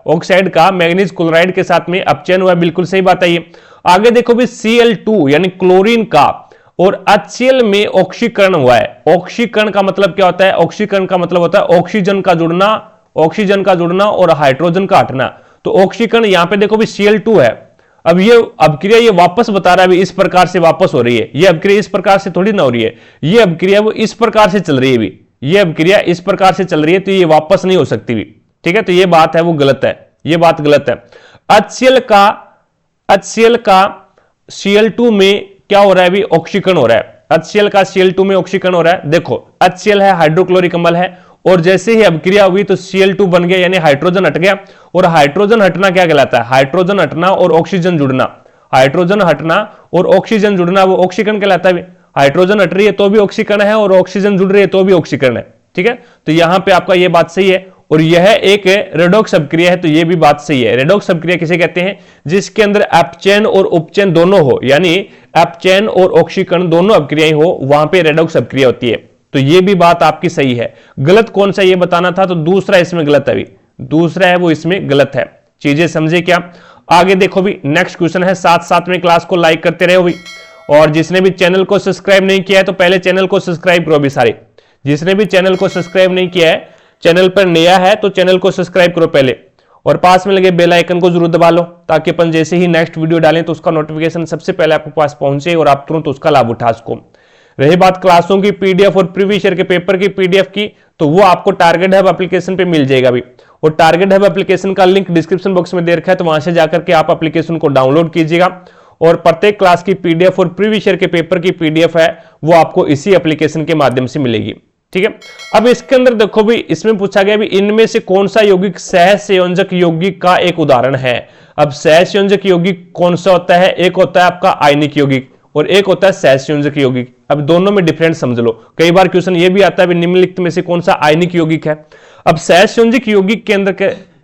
ऑक्साइड का मैग्नीज क्लोराइड के साथ में अपचयन हुआ है, बिल्कुल सही बात है ये। आगे देखो भी, Cl2 यानी क्लोरीन का और HCl में ऑक्सीकरण हुआ है। ऑक्सीकरण का मतलब क्या होता है? ऑक्सीकरण का मतलब होता है ऑक्सीजन का जुड़ना और हाइड्रोजन का हटना। तो ऑक्सीकरण यहां पे देखो भी Cl2 है। अब ये अभिक्रिया ये वापस बता रहा है भी इस प्रकार से वापस हो रही है, ये अभिक्रिया इस प्रकार से थोड़ी ना हो रही है, ये अभिक्रिया वो इस प्रकार से चल रही है भी, ये अभिक्रिया इस प्रकार से चल रही है, तो ये वापस नहीं हो सकती भी, ठीक है। तो ये बात है वो गलत है, ये बात गलत है। HCl का Cl2 में क्या हो रहा है भी? ऑक्सीकरण हो रहा है। HCl का Cl2 में ऑक्सीकरण हो रहा है। देखो HCl है, हाइड्रोक्लोरिक अम्ल है, और जैसे ही अभिक्रिया हुई तो Cl2 बन गया, यानी हाइड्रोजन हट गया। और हाइड्रोजन हटना क्या कहलाता है? हाइड्रोजन हटना और ऑक्सीजन जुड़ना, हाइड्रोजन हटना और ऑक्सीजन जुड़ना वो ऑक्सीकरण कहलाता है। हाइड्रोजन हट रही है तो भी ऑक्सीकरण है, और ऑक्सीजन जुड़ रही है तो भी ऑक्सीकरण है, ठीक है। तो यहां पे आपका ये बात सही है, और यह एक रेडॉक्स अभिक्रिया है, तो यह भी बात सही है। रेडॉक्स अभिक्रिया किसे कहते हैं? जिसके अंदर अपचयन और उपचयन दोनों हो, यानी अपचयन और ऑक्सीकरण दोनों अभिक्रियाएं हो, वहां पे रेडॉक्स अभिक्रिया होती है। तो यह भी बात आपकी सही है। गलत कौन सा ये बताना था, तो दूसरा इसमें गलत है, दूसरा है वो इसमें गलत है। चीजें समझे क्या? आगे देखो भी, नेक्स्ट क्वेश्चन है। साथ में क्लास को लाइक करते रहो भी, और जिसने भी चैनल को सब्सक्राइब नहीं किया है तो पहले चैनल को सब्सक्राइब करो भी सारे। जिसने भी चैनल को सब्सक्राइब नहीं किया है, चैनल पर नया है तो चैनल को सब्सक्राइब करो पहले, और पास में लगे बेल आइकन को जरूर दबा लो, ताकि अपन जैसे ही नेक्स्ट वीडियो डालें तो उसका नोटिफिकेशन सबसे पहले आपके पास पहुंचे और आप तुरंत उसका लाभ उठा सको। रही बात क्लासों की पीडीएफ और प्रीवियस ईयर के पेपर की पीडीएफ की, तो वो आपको टारगेट हब एप्लीकेशन पे मिल जाएगा भी, और टारगेट हब एप्लीकेशन का लिंक डिस्क्रिप्शन बॉक्स में दे रखा है, तो वहां से जाकर के आप एप्लीकेशन को डाउनलोड कीजिएगा, और प्रत्येक क्लास की पीडीएफ और प्रीवियस ईयर के पेपर की पीडीएफ है वो आपको इसी एप्लीकेशन के माध्यम से मिलेगी, ठीक है। अब इसके अंदर देखो भी, इसमें पूछा गया भी इनमें से कौन सा यौगिक सहसंयोजक यौगिक का एक उदाहरण है। अब सहसंयोजक यौगिक कौन सा होता है? एक होता है आपका आयनिक यौगिक और एक होता है सहसंयोजक यौगिक। अब दोनों में डिफरेंस समझ लो, कई बार क्वेश्चन ये भी आता है निम्नलिखित में से कौन सा आयनिक यौगिक है। अब सहसंयोजक यौगिक के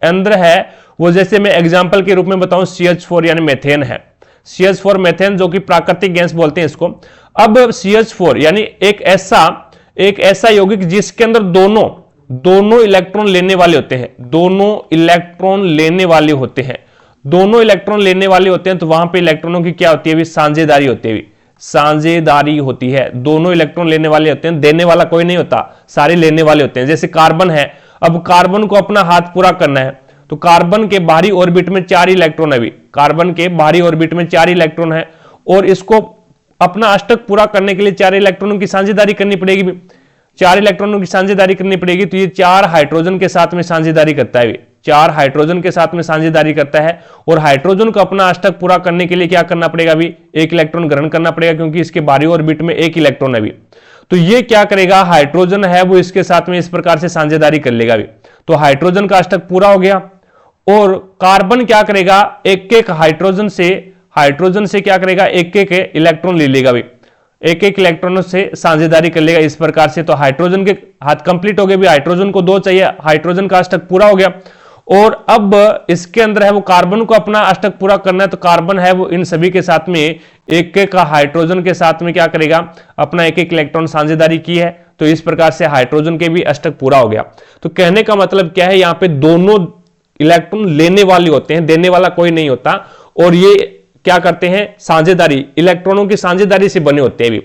अंदर है वो, जैसे मैं एग्जांपल के रूप में बताऊं, CH4 यानी मेथेन है, CH4 मेथेन जो कि प्राकृतिक गैस बोलते हैं इसको। अब CH4 यानी एक ऐसा यौगिक जिसके अंदर दोनों इलेक्ट्रॉन लेने वाले होते हैं, दोनों इलेक्ट्रॉन लेने वाले होते हैं, तो वहां पे इलेक्ट्रॉनों की क्या होती है? साझेदारी होती है, साझेदारी होती है। दोनों इलेक्ट्रॉन लेने वाले होते हैं, देने वाला कोई नहीं होता, सारे लेने वाले होते हैं। जैसे कार्बन है, अब कार्बन को अपना हाथ पूरा करना है, तो कार्बन के बाहरी ऑर्बिट में 4 इलेक्ट्रॉन है, कार्बन के बाहरी ऑर्बिट में 4 इलेक्ट्रॉन है, और इसको अपना अष्टक पूरा करने के लिए 4 इलेक्ट्रॉनों की साझेदारी करनी पड़ेगी, 4 इलेक्ट्रॉनों की साझेदारी करनी पड़ेगी। तो ये 4 हाइड्रोजन के साथ में साझेदारी करता है, 4 हाइड्रोजन के साथ में साझेदारी करता है और हाइड्रोजन को अपना अष्टक पूरा करने के लिए क्या करना पड़ेगा अभी, एक इलेक्ट्रॉन ग्रहण करना पड़ेगा, क्योंकि इसके बाहरी ऑर्बिट में एक इलेक्ट्रॉन है अभी। तो ये क्या करेगा, हाइड्रोजन है वो इसके साथ में इस प्रकार से साझेदारी कर लेगा अभी। तो हाइड्रोजन का अष्टक पूरा हो गया और कार्बन क्या करेगा, एक एक हाइड्रोजन से क्या करेगा, एक एक इलेक्ट्रॉन ले लेगा अभी, एक एक इलेक्ट्रॉनों से साझेदारी कर लेगा इस प्रकार से। तो हाइड्रोजन के हाथ कंप्लीट हो गए, भी हाइड्रोजन को 2 चाहिए, हाइड्रोजन का अष्टक पूरा हो गया। और अब इसके अंदर है वो कार्बन को अपना अष्टक पूरा करना है, तो कार्बन है वो इन सभी के साथ में एक एक हाइड्रोजन के साथ में क्या करेगा, अपना एक एक इलेक्ट्रॉन साझेदारी की है। तो इस प्रकार से हाइड्रोजन के भी अष्टक पूरा हो गया। तो कहने का मतलब क्या है, यहां पे दोनों इलेक्ट्रॉन लेने वाले होते हैं, देने वाला कोई नहीं होता। और ये क्या करते हैं, साझेदारी, इलेक्ट्रॉनों की साझेदारी से बने होते हैं भी।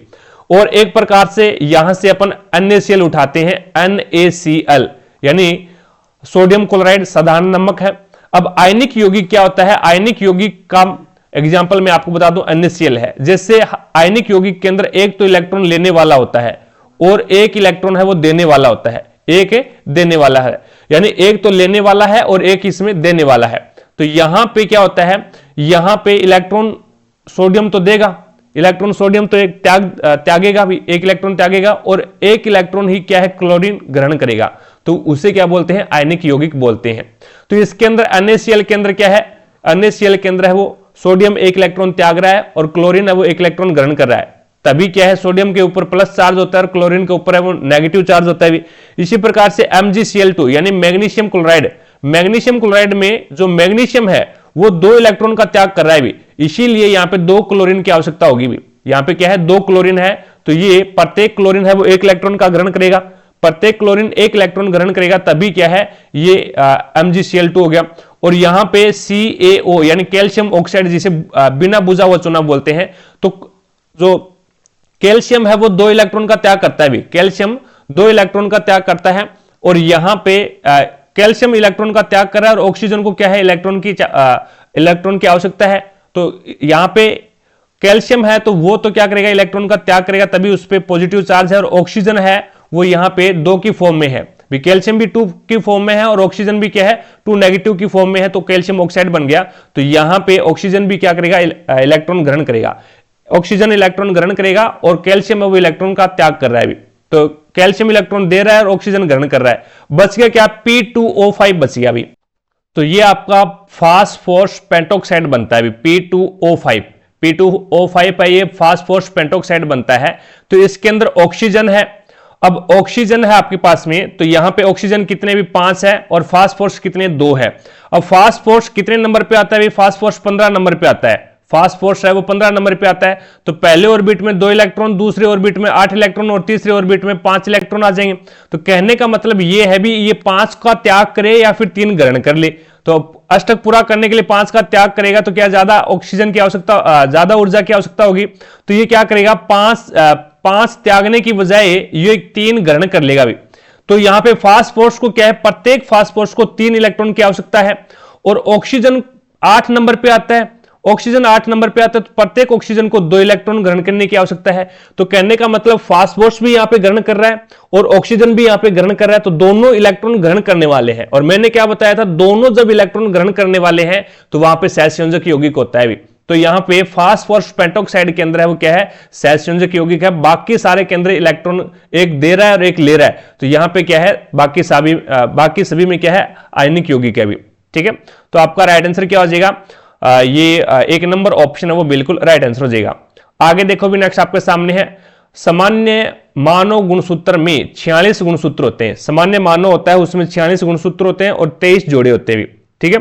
और एक प्रकार से यहां से अपन NaCl उठाते हैं, NaCl यानी सोडियम क्लोराइड साधारण नमक है। अब आयनिक यौगिक क्या होता है, आयनिक यौगिक का एग्जांपल मैं आपको बता दूं NaCl है। जैसे आयनिक यौगिक के अंदर एक तो इलेक्ट्रॉन लेने वाला होता है और एक इलेक्ट्रॉन है वो देने वाला होता है, एक देने वाला है, यानी एक तो लेने वाला है और एक इसमें देने वाला है। तो यहां पे क्या होता है, यहां पे इलेक्ट्रॉन सोडियम तो देगा, इलेक्ट्रॉन सोडियम तो एक त्यागेगा भी, एक इलेक्ट्रॉन त्यागेगा और एक इलेक्ट्रॉन ही क्या है, क्लोरीन ग्रहण करेगा। तो उसे क्या बोलते हैं, आयनिक यौगिक बोलते हैं। तो इसके अंदर NaCl के अंदर क्या है, NaCl के अंदर है वो सोडियम एक इलेक्ट्रॉन त्याग रहा है और क्लोरीन है वो एक इलेक्ट्रॉन ग्रहण कर रहा है। तभी क्या है, सोडियम के ऊपर प्लस चार्ज होता है और क्लोरीन के ऊपर है वो नेगेटिव चार्ज होता है भी। इसी प्रकार से MgCl2 यानी मैग्नीशियम क्लोराइड, मैग्नीशियम क्लोराइड में जो मैग्नीशियम है वो 2 इलेक्ट्रॉन का त्याग कर रहा है भी, इसीलिए यहां पे 2 क्लोरीन की आवश्यकता होगी भी। यहां पे क्या है, 2 क्लोरीन है, तो ये प्रत्येक क्लोरीन है वो एक इलेक्ट्रॉन का ग्रहण करेगा, प्रत्येक क्लोरीन एक इलेक्ट्रॉन ग्रहण करेगा, तभी क्या है ये MgCl2 हो गया। और यहां पे CaO यानी कैल्शियम ऑक्साइड, जिसे बिना बुझा हुआ चूना बोलते हैं। तो जो कैल्शियम है वो 2 इलेक्ट्रॉन का त्याग करता है भी, कैल्शियम 2 इलेक्ट्रॉन का त्याग करता है। और यहां पे कैल्शियम इलेक्ट्रॉन का त्याग कर रहा है और ऑक्सीजन को क्या है, इलेक्ट्रॉन की आवश्यकता है। तो यहां पे कैल्शियम है तो वो तो क्या करेगा, इलेक्ट्रॉन का त्याग करेगा, तभी उस पर पॉजिटिव चार्ज है। और ऑक्सीजन है वो यहां पे 2 की फॉर्म में है, कैल्शियम भी 2 की फॉर्म में है और ऑक्सीजन भी क्या है 2 नेगेटिव की फॉर्म में है, तो कैल्शियम ऑक्साइड बन गया। तो यहां पे ऑक्सीजन भी क्या करेगा, इलेक्ट्रॉन ग्रहण करेगा, ऑक्सीजन इलेक्ट्रॉन ग्रहण करेगा और कैल्शियम है वो इलेक्ट्रॉन का त्याग कर रहा है भी। तो कैल्शियम इलेक्ट्रॉन दे रहा है और ऑक्सीजन ग्रहण कर रहा है, बच गया क्या, P2O5 बच गया अभी। तो ये आपका फास्फोरस पेंटॉक्साइड बनता है अभी, P2O5 है, ये फास्फोरस पेंटॉक्साइड बनता है। तो इसके अंदर ऑक्सीजन है, अब ऑक्सीजन है आपके पास में, तो यहां पे ऑक्सीजन कितने भी 5 है और फास्फोरस कितने 2 है। अब फास्फोरस कितने नंबर पे आता है, फास्फोरस 15 नंबर पे आता है, फास्फोरस है वो 15 नंबर पे आता है। तो पहले ऑर्बिट में 2 इलेक्ट्रॉन, दूसरे ऑर्बिट में 8 इलेक्ट्रॉन और तीसरे ऑर्बिट में 5 इलेक्ट्रॉन आ जाएंगे। तो कहने का मतलब ये है भी, ये 5 का त्याग करे या फिर 3 ग्रहण कर ले। तो अष्टक पूरा करने के लिए 5 का त्याग करेगा तो क्या ज्यादा ऑक्सीजन की आवश्यकता, ज्यादा ऊर्जा की आवश्यकता होगी। तो ये क्या करेगा, 5 त्यागने की बजाय ये 3 ग्रहण कर लेगा भी। तो यहां पे फास्फोरस को क्या है, प्रत्येक फास्फोरस को 3 इलेक्ट्रॉन की आवश्यकता है। और ऑक्सीजन 8 नंबर पे आता है, ऑक्सीजन 8 नंबर पे आता है, तो प्रत्येक ऑक्सीजन को 2 इलेक्ट्रॉन ग्रहण करने की आवश्यकता है। तो कहने का मतलब फास्फोरस भी यहां पे ग्रहण कर रहा है और ऑक्सीजन भी यहां पे ग्रहण कर रहा है, तो दोनों इलेक्ट्रॉन ग्रहण करने वाले हैं। और मैंने क्या बताया था, दोनों जब इलेक्ट्रॉन ग्रहण करने वाले हैं तो वहां पे सहसंयोजक यौगिक होता है भी। तो यहां पे फास्फोरस पेंटॉक्साइड के अंदर है वो क्या है, सहसंयोजक यौगिक है। बाकी सारे के अंदर इलेक्ट्रॉन एक दे रहा है और एक ले रहा है, तो यहां पे क्या है, बाकी सभी में क्या है, आयनिक यौगिक है भी। ठीक है, तो आपका राइट आंसर क्या हो जाएगा, ये 1 नंबर ऑप्शन है वो बिल्कुल राइट आंसर हो जाएगा। आगे देखो भी, नेक्स्ट आपके सामने है, सामान्य मानव गुणसूत्र में 46 गुणसूत्र होते हैं। सामान्य मानव होता है उसमें 46 गुणसूत्र होते हैं और 23 जोड़े होते हैं। ठीक है,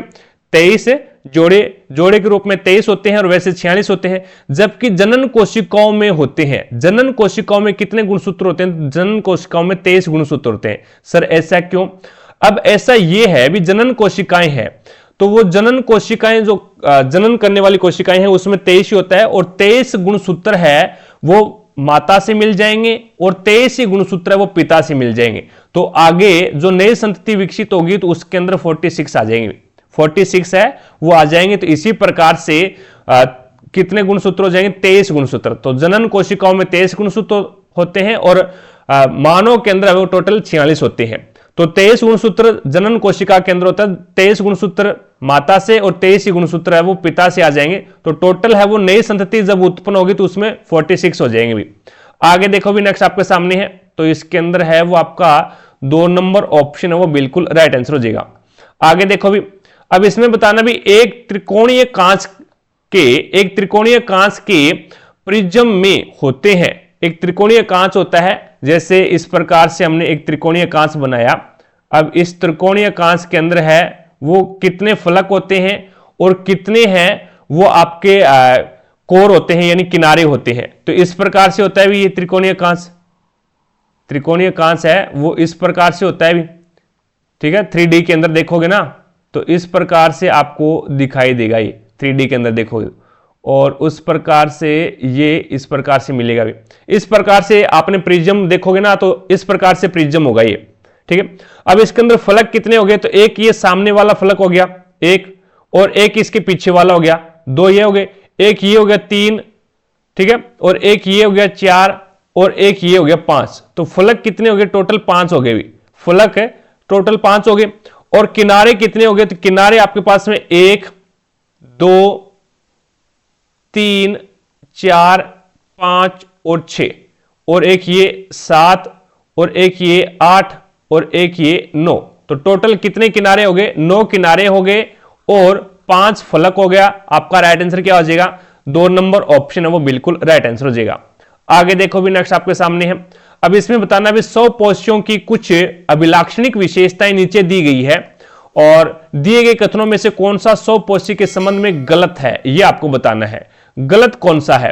23 जोड़े के रूप में 23 होते हैं और वैसे 46 होते हैं। जबकि जनन कोशिकाओं में होते हैं, जनन कोशिकाओं में कितने गुणसूत्र होते हैं, जनन कोशिकाओं में 23 गुणसूत्र होते हैं। सर ऐसा क्यों? अब ऐसा ये है भी, जनन कोशिकाएं हैं तो वो जनन कोशिकाएं, जो जनन करने वाली कोशिकाएं हैं उसमें 23 ही होता है और 23 गुणसूत्र है वो माता से मिल जाएंगे और 23 ही गुणसूत्र है वो पिता से मिल जाएंगे। तो आगे जो नई संतति विकसित होगी तो उसके अंदर 46 आ जाएंगे, 46 है वो आ जाएंगे। तो इसी प्रकार से कितने गुणसूत्र हो जाएंगे, 23 गुणसूत्र। तो जनन कोशिकाओं में 23 गुणसूत्र होते हैं और मानव के अंदर वो टोटल 46 होते हैं। तो 23 गुणसूत्र जनन कोशिका के अंदर होता है, 23 गुणसूत्र माता से और 23 ही गुणसूत्र है वो पिता से आ जाएंगे। तो टोटल है वो नई संतति जब उत्पन्न होगी तो उसमें 46 हो जाएंगे भी। आगे देखो भी नेक्स्ट आपके सामने है, तो इसके अंदर है वो आपका 2 नंबर ऑप्शन है वो बिल्कुल राइट आंसर हो जाएगा। आगे देखो भी, अब इसमें बताना भी एक त्रिकोणीय कांच के प्रिज्म में होते हैं। एक त्रिकोणीय कांच होता है, जैसे इस प्रकार से हमने एक त्रिकोणीय कांच बनाया। अब इस त्रिकोणीय कांच के अंदर है वो कितने फलक होते हैं और कितने हैं वो आपके कोर होते हैं यानी किनारे होते हैं। तो इस प्रकार से होता है भी ये त्रिकोणीय कांच है वो इस प्रकार से होता है भी, ठीक है। 3D के अंदर देखोगे ना तो इस प्रकार से आपको दिखाई देगा, ये 3D के अंदर देखोगे और उस प्रकार से ये इस प्रकार से मिलेगा भी। इस प्रकार से आपने प्रिज्म देखोगे ना तो इस प्रकार से प्रिज्म होगा ये, ठीक है। अब इसके अंदर फलक कितने हो गए, तो एक ये सामने वाला फलक हो गया एक, और एक इसके पीछे वाला हो गया 2, ये हो गए, एक ये हो गया 3, ठीक है, और एक ये हो गया 4 और एक ये हो गया 5। तो फलक कितने हो गए, टोटल 5 हो गए भी, फलक है टोटल 5 हो गए। और किनारे कितने हो गए, तो किनारे आपके पास में 1 2 3 4 5 और 6, और एक ये 7 और एक ये 8 और एक ये 9। तो टोटल कितने किनारे हो गए, 9 किनारे हो गए और 5 फलक हो गया। आपका राइट आंसर क्या हो जाएगा, 2 नंबर ऑप्शन है वो बिल्कुल राइट आंसर हो जाएगा। आगे देखो भी नेक्स्ट आपके सामने है, अब इसमें बताना भी 100 पोषियों की कुछ अभिलाक्षणिक विशेषताएं नीचे दी गई है और दिए गए कथनों में से कौन सा 100 पोषी के संबंध में गलत है, यह आपको बताना है। गलत कौन सा है,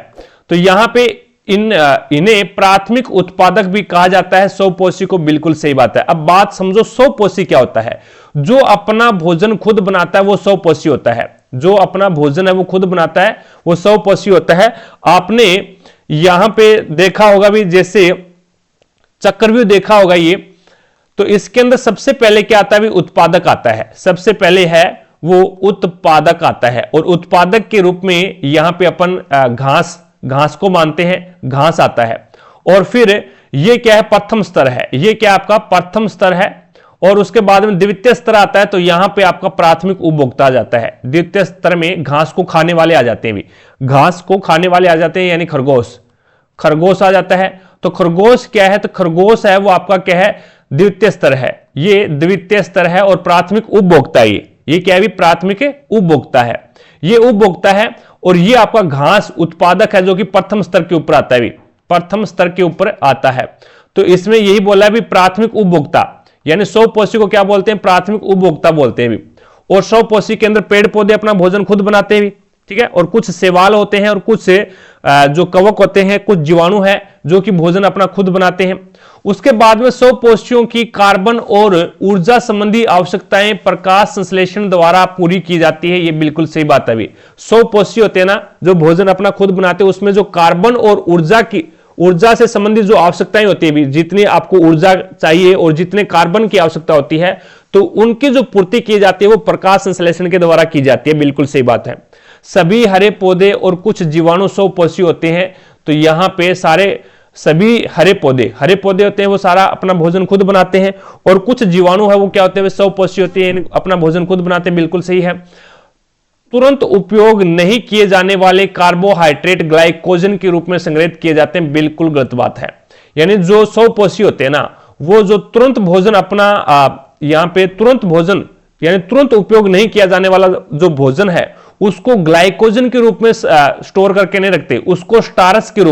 तो यहां पे इन्हें प्राथमिक उत्पादक भी कहा जाता है 100 पोषी को, बिल्कुल सही बात है। अब बात समझो 100 पोषी क्या होता है, जो अपना भोजन खुद बनाता है वो 100 पोषी होता है। जो अपना भोजन है वो खुद बनाता है वो 100 पोषी होता है। आपने यहां पे देखा होगा भी, जैसे चक्रव्यूह देखा होगा ये, तो इसके अंदर सबसे पहले क्या आता है भी, उत्पादक आता है। सबसे पहले है वो उत्पादक आता है और उत्पादक के रूप में यहां पे अपन घास को मानते हैं, घास आता है। और फिर ये क्या है, प्रथम स्तर है, ये क्या आपका प्रथम स्तर है। और उसके बाद में द्वितीय स्तर आता है, तो यहां पे आपका प्राथमिक उपभोक्ता आ जाता है। द्वितीय स्तर में घास को खाने वाले आ जाते हैं भी, घास को खाने वाले आ जाते हैं, यानी खरगोश आ जाता है। तो खरगोश क्या है, तो खरगोश है वो आपका क्या है, द्वितीय स्तर है, ये द्वितीय स्तर है। और प्राथमिक उपभोक्ता ये क्या है भी, प्राथमिक उपभोक्ता है, ये उपभोक्ता है। और ये आपका घास उत्पादक है जो कि प्रथम स्तर के ऊपर आता है भी, प्रथम स्तर के ऊपर आता है। तो इसमें यही बोला है भी प्राथमिक उपभोक्ता, यानी 100 पोषी को क्या बोलते हैं, प्राथमिक उपभोक्ता बोलते हैं भी। और 100 पोषी के अंदर पेड़ पौधे अपना भोजन खुद बनाते हैं भी, ठीक है। और कुछ शैवाल होते हैं और कुछ जो कवक होते हैं, कुछ जीवाणु है जो कि भोजन अपना खुद बनाते हैं। उसके बाद में 100 पोषियों की कार्बन और ऊर्जा संबंधी आवश्यकताएं प्रकाश संश्लेषण द्वारा पूरी की जाती है, ये बिल्कुल सही बात है भी। 100 पोषी होते हैं ना जो भोजन अपना खुद बनाते हैं, उसमें जो कार्बन और ऊर्जा से संबंधित जो आवश्यकताएं होती है भी, जितनी आपको ऊर्जा चाहिए और जितने कार्बन की आवश्यकता होती है, तो उनकी जो पूर्ति की जाती है वो प्रकाश संश्लेषण के द्वारा की जाती है, बिल्कुल सही बात है। सभी हरे पौधे और कुछ जीवाणु 100 पोषी होते हैं। तो यहां पे सभी हरे पौधे होते हैं वो सारा अपना भोजन खुद बनाते हैं। और कुछ जीवाणु है वो क्या होते हैं, 100 पोषी होते हैं, अपना भोजन खुद बनाते हैं, बिल्कुल सही है। तुरंत उपयोग नहीं किए जाने वाले कार्बोहाइड्रेट ग्लाइकोजन के रूप में संग्रहित किए जाते हैं, बिल्कुल गलत बात है। यानी जो 100 पोषी होते हैं ना, वो जो तुरंत भोजन अपना यहां पे तुरंत भोजन यानी तुरंत उपयोग नहीं किया जाने वाला जो भोजन है उसको ग्लाइकोजन के रूप में स्टोर करके नहीं रखते, उसको स्टारच के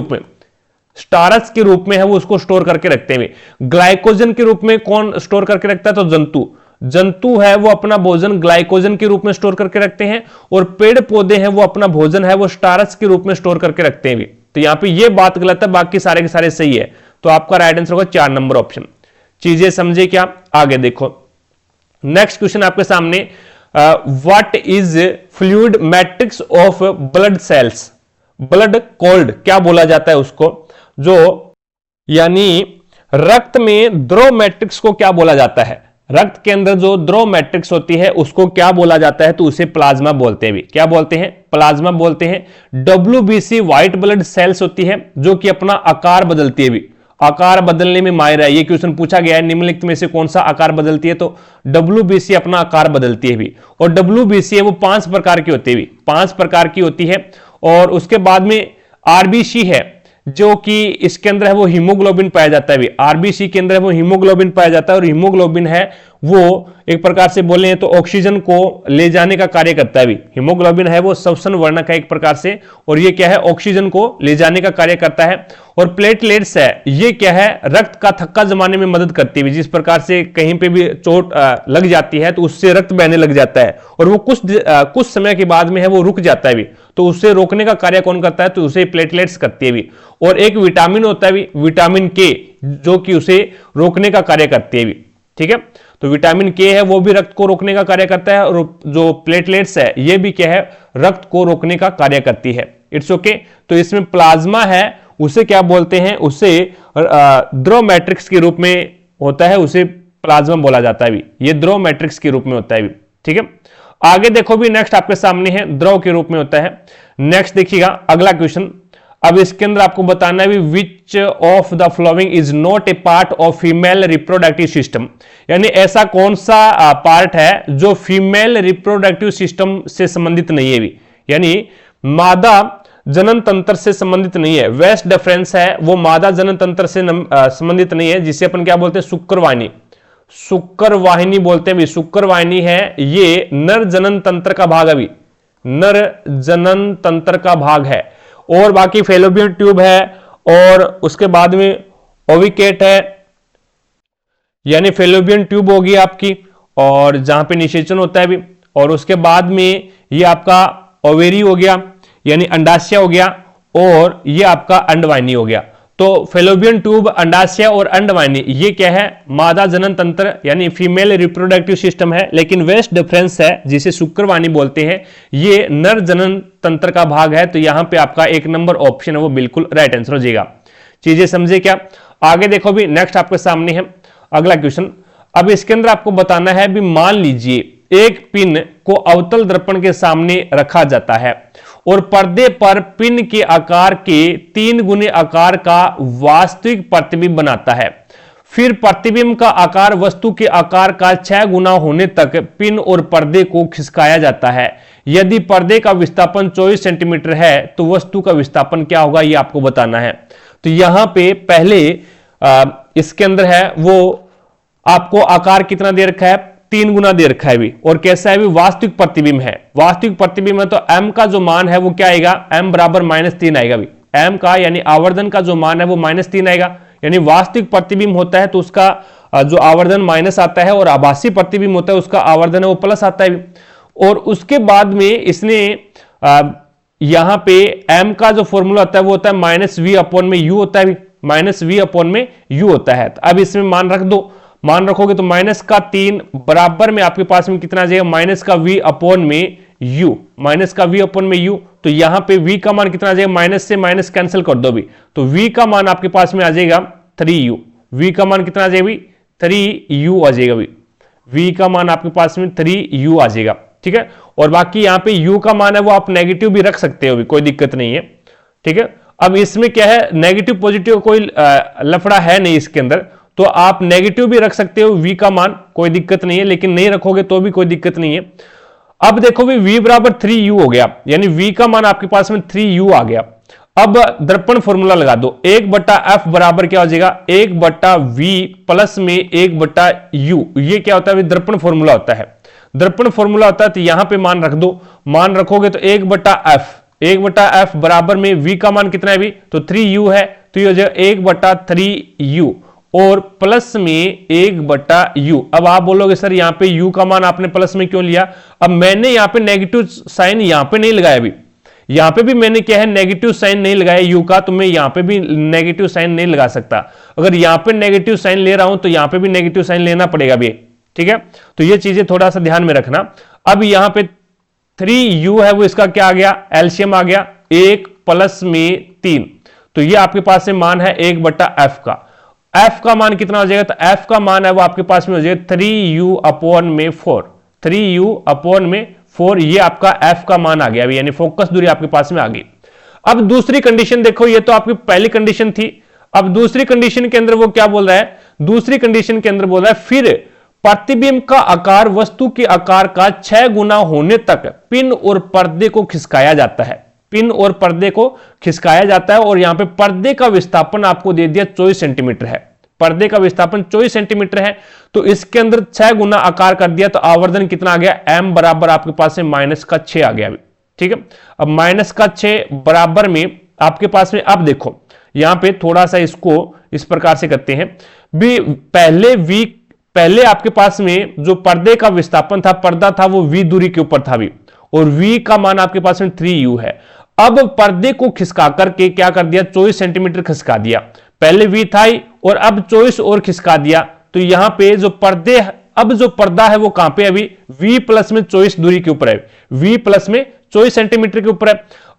रूप में है वो उसको स्टोर करके रखते हैं। ग्लाइकोजन के रूप में कौन स्टोर करके रखता है, तो जंतु है वो अपना भोजन ग्लाइकोजन के रूप में स्टोर करके रखते हैं। और पेड़ पौधे हैं वो अपना भोजन है वो स्टारच के रूप में स्टोर करके रखते हैं भी। तो यहां पे ये बात गलत है, बाकी सारे के सारे सही है। तो आपका राइट आंसर होगा 4 नंबर ऑप्शन। चीजें समझे क्या, आगे देखो नेक्स्ट क्वेश्चन आपके सामने, what is fluid matrix of blood cells, blood cold क्या बोला जाता है उसको, जो यानी रक्त में द्रव मैट्रिक्स को क्या बोला जाता है, रक्त के अंदर जो द्रव मैट्रिक्स होती है उसको क्या बोला जाता है, तो उसे प्लाज्मा बोलते हैं भी। क्या बोलते हैं, प्लाज्मा बोलते हैं। WBC व्हाइट ब्लड सेल्स होती है जो कि अपना आकार बदलती है भी, आकार बदलने में माहिर है। ये क्वेश्चन पूछा गया है, निम्नलिखित में से कौन सा आकार बदलती है, तो WBC अपना आकार बदलती है भी। और WBC है वो 5 प्रकार की होती है भी, 5 प्रकार की होती है। और उसके बाद में RBC है जो कि इसके अंदर है वो हीमोग्लोबिन पाया जाता है भी, RBC के अंदर है वो हीमोग्लोबिन पाया जाता है। और हीमोग्लोबिन है वो एक प्रकार से बोले तो ऑक्सीजन को ले जाने का कार्य करता है भी। हीमोग्लोबिन है वो श्वसन वर्णक है एक प्रकार से, और ये क्या है, ऑक्सीजन को ले जाने का कार्य करता है। और प्लेटलेट्स है ये क्या है, रक्त का थक्का जमाने में मदद करती है। जिस प्रकार से कहीं पे भी चोट लग जाती है तो उससे रक्त बहने लग जाता है, और वो कुछ समय के बाद में है वो रुक जाता है भी, तो उससे रोकने का कार्य कौन करता है, तो उसे प्लेटलेट्स करती है भी। और एक विटामिन होता है भी, विटामिन के, जो कि उसे रोकने का कार्य करती है भी। ठीक है, तो विटामिन के है वो भी रक्त को रोकने का कार्य करता है, और जो प्लेटलेट्स है ये भी क्या है, रक्त को रोकने का कार्य करती है। It's okay. तो इसमें प्लाज्मा है उसे क्या बोलते हैं, उसे द्रव मैट्रिक्स के रूप में होता है, उसे प्लाज्मा बोला जाता है भी। ये द्रव मैट्रिक्स के रूप में होता है भी। ठीक है, आगे देखो भी, नेक्स्ट आपके सामने है द्रव के रूप में होता है। नेक्स्ट देखिएगा अगला क्वेश्चन। अब इसके अंदर आपको बताना है which of the following is not a part of female reproductive system, यानी ऐसा कौन सा पार्ट है जो फीमेल रिप्रोडक्टिव सिस्टम से संबंधित नहीं है भी, यानी मादा जनन तंत्र से संबंधित नहीं है। वेस्ट डिफरेंस है वो मादा जनन तंत्र से संबंधित नहीं है, जिसे अपन क्या बोलते हैं, शुक्रवाहिनी, शुक्रवाहिनी बोलते हैं भी। शुक्रवाहिनी है ये नर जनन तंत्र का भाग है भी, नर जनन तंत्र का भाग है। और बाकी फेलोपियन ट्यूब है, और उसके बाद में ओविकेट है, यानी फेलोपियन ट्यूब होगी आपकी, और जहां पे निषेचन होता है भी। और उसके बाद में ये आपका ओवेरी हो गया, यानी अंडाशय हो गया, और ये आपका अंडवाहिनी हो गया। तो फेलोपियन ट्यूब, अंडाशय और अंडवाहिनी ये क्या है, मादा जनन तंत्र यानी फीमेल रिप्रोडक्टिव सिस्टम है। लेकिन वेस्ट डिफरेंस है जिसे शुक्रवाहिनी बोलते हैं, ये नर जनन तंत्र का भाग है। तो यहां पे आपका 1 नंबर ऑप्शन है वो बिल्कुल राइट आंसर हो जाएगा। चीजें समझे क्या? आगे देखो भी, नेक्स्ट आपके सामने है अगला क्वेश्चन। अब इसके अंदर आपको बताना है भी, मान लीजिए एक पिन को अवतल दर्पण के सामने रखा जाता है और पर्दे पर पिन के आकार के 3 गुने आकार का वास्तविक प्रतिबिंब बनाता है। फिर प्रतिबिंब का आकार वस्तु के आकार का 6 गुना होने तक पिन और पर्दे को खिसकाया जाता है। यदि पर्दे का विस्थापन 24 सेंटीमीटर है तो वस्तु का विस्थापन क्या होगा, यह आपको बताना है। तो यहां पे पहले इसके अंदर है वो आपको आकार कितना दे रखा है, 3 गुना दे रखा है भी। और कैसा है भी, वास्तविक प्रतिबिंब है। वास्तविक प्रतिबिंब है तो m का जो मान है वो क्या आएगा, m बराबर -3 आएगा भी। m का यानी आवर्धन का जो मान है वो -3 आएगा, यानी वास्तविक प्रतिबिंब होता है तो उसका जो आवर्धन माइनस आता है, और आभासी प्रतिबिंब होता है उसका आवर्धन है वो प्लस आता है भी। और उसके बाद में इसने यहां पे m का जो फॉर्मूला होता है वो होता है -v/u होता है भी, -v/u होता है। तो अब इसमें मान रख दो, मान रखोगे तो -3 बराबर में आपके पास में कितना आ जाएगा, -v/u, -v/u। तो यहां पे v का मान कितना आ जाएगा, माइनस से माइनस कैंसिल कर दो भी, तो v का मान आपके पास में आ जाएगा 3u। v का मान कितना आ जाएगा भी, 3u आ जाएगा भी। v का मान आपके पास में 3u आ जाएगा। ठीक है, और बाकी यहां पे u का मान है वो आप नेगेटिव भी रख सकते हो भी, कोई दिक्कत नहीं है। ठीक है, अब इसमें क्या है, नेगेटिव पॉजिटिव कोई लफड़ा है नहीं इसके अंदर, तो आप नेगेटिव भी रख सकते हो v का मान, कोई दिक्कत नहीं है, लेकिन नहीं रखोगे तो भी कोई दिक्कत नहीं है। अब देखो भी v बराबर 3u हो गया, यानी v का मान आपके पास में 3u आ गया। अब दर्पण फॉर्मूला लगा दो, 1/f बराबर क्या हो जाएगा, 1/v प्लस में 1/u। ये क्या होता है, दर्पण फॉर्मूला होता है, दर्पण फॉर्मूला होता है। तो यहां पे मान रख दो, मान रखोगे तो 1/f बराबर में v का मान कितना है भी, तो 3u है, तो ये हो जाएगा 1/3u और प्लस में 1/u। अब आप बोलोगे सर यहां पे u का मान आपने प्लस में क्यों लिया, अब मैंने यहां पे नेगेटिव साइन यहां पे नहीं लगाया भी, यहां पे भी मैंने क्या है नेगेटिव साइन नहीं लगाया u का, तो मैं यहां पे भी नेगेटिव साइन नहीं लगा सकता। अगर यहां पे नेगेटिव साइन ले रहा हूं तो यहां पे भी नेगेटिव साइन लेना पड़ेगा भी। ठीक है, तो ये चीजें थोड़ा सा ध्यान में रखना। अब यहां पे 3u है वो इसका क्या आ गया, एलसीएम आ गया, 1 प्लस में 3, तो ये आपके पास से मान है 1/f का। f का मान कितना हो जाएगा, तो f का मान है वो आपके पास में हो जाएगा 3u/4, 3u/4, ये आपका f का मान आ गया, यानी फोकस दूरी आपके पास में आ गई। अब दूसरी कंडीशन देखो, ये तो आपकी पहली कंडीशन थी। अब दूसरी कंडीशन के अंदर वो क्या बोल रहा है, दूसरी कंडीशन के अंदर बोल रहा है फिर प्रतिबिंब का आकार वस्तु के आकार का 6 गुना होने तक पिन और पर्दे को खिसकाया जाता है, पिन और पर्दे को खिसकाया जाता है। और यहां पे पर्दे का विस्थापन आपको दे दिया 24 सेंटीमीटर है, पर्दे का विस्थापन 24 सेंटीमीटर है, तो इसके अंदर 6 गुना आकार कर दिया, तो आवर्धन कितना आ गया, m बराबर आपके पास में -6 आ गया। ठीक है, अब -6 बराबर में आपके पास में, अब देखो यहां पे थोड़ा सा इसको इस प्रकार से करते हैं भी, पहले आपके पास में जो पर्दे का विस्थापन था, पर्दा था वो v दूरी के ऊपर था भी, और v का मान आपके पास में 3u है। अब पर्दे को खिसका करके क्या कर दिया, 24 सेंटीमीटर खिसका दिया, पहले v था और अब 24 और खिसका दिया, तो यहां पे जो पर्दे, अब जो पर्दा है वो कहां पे अभी v प्लस में 24 दूरी के ऊपर है, v प्लस में 24 सेंटीमीटर के ऊपर है,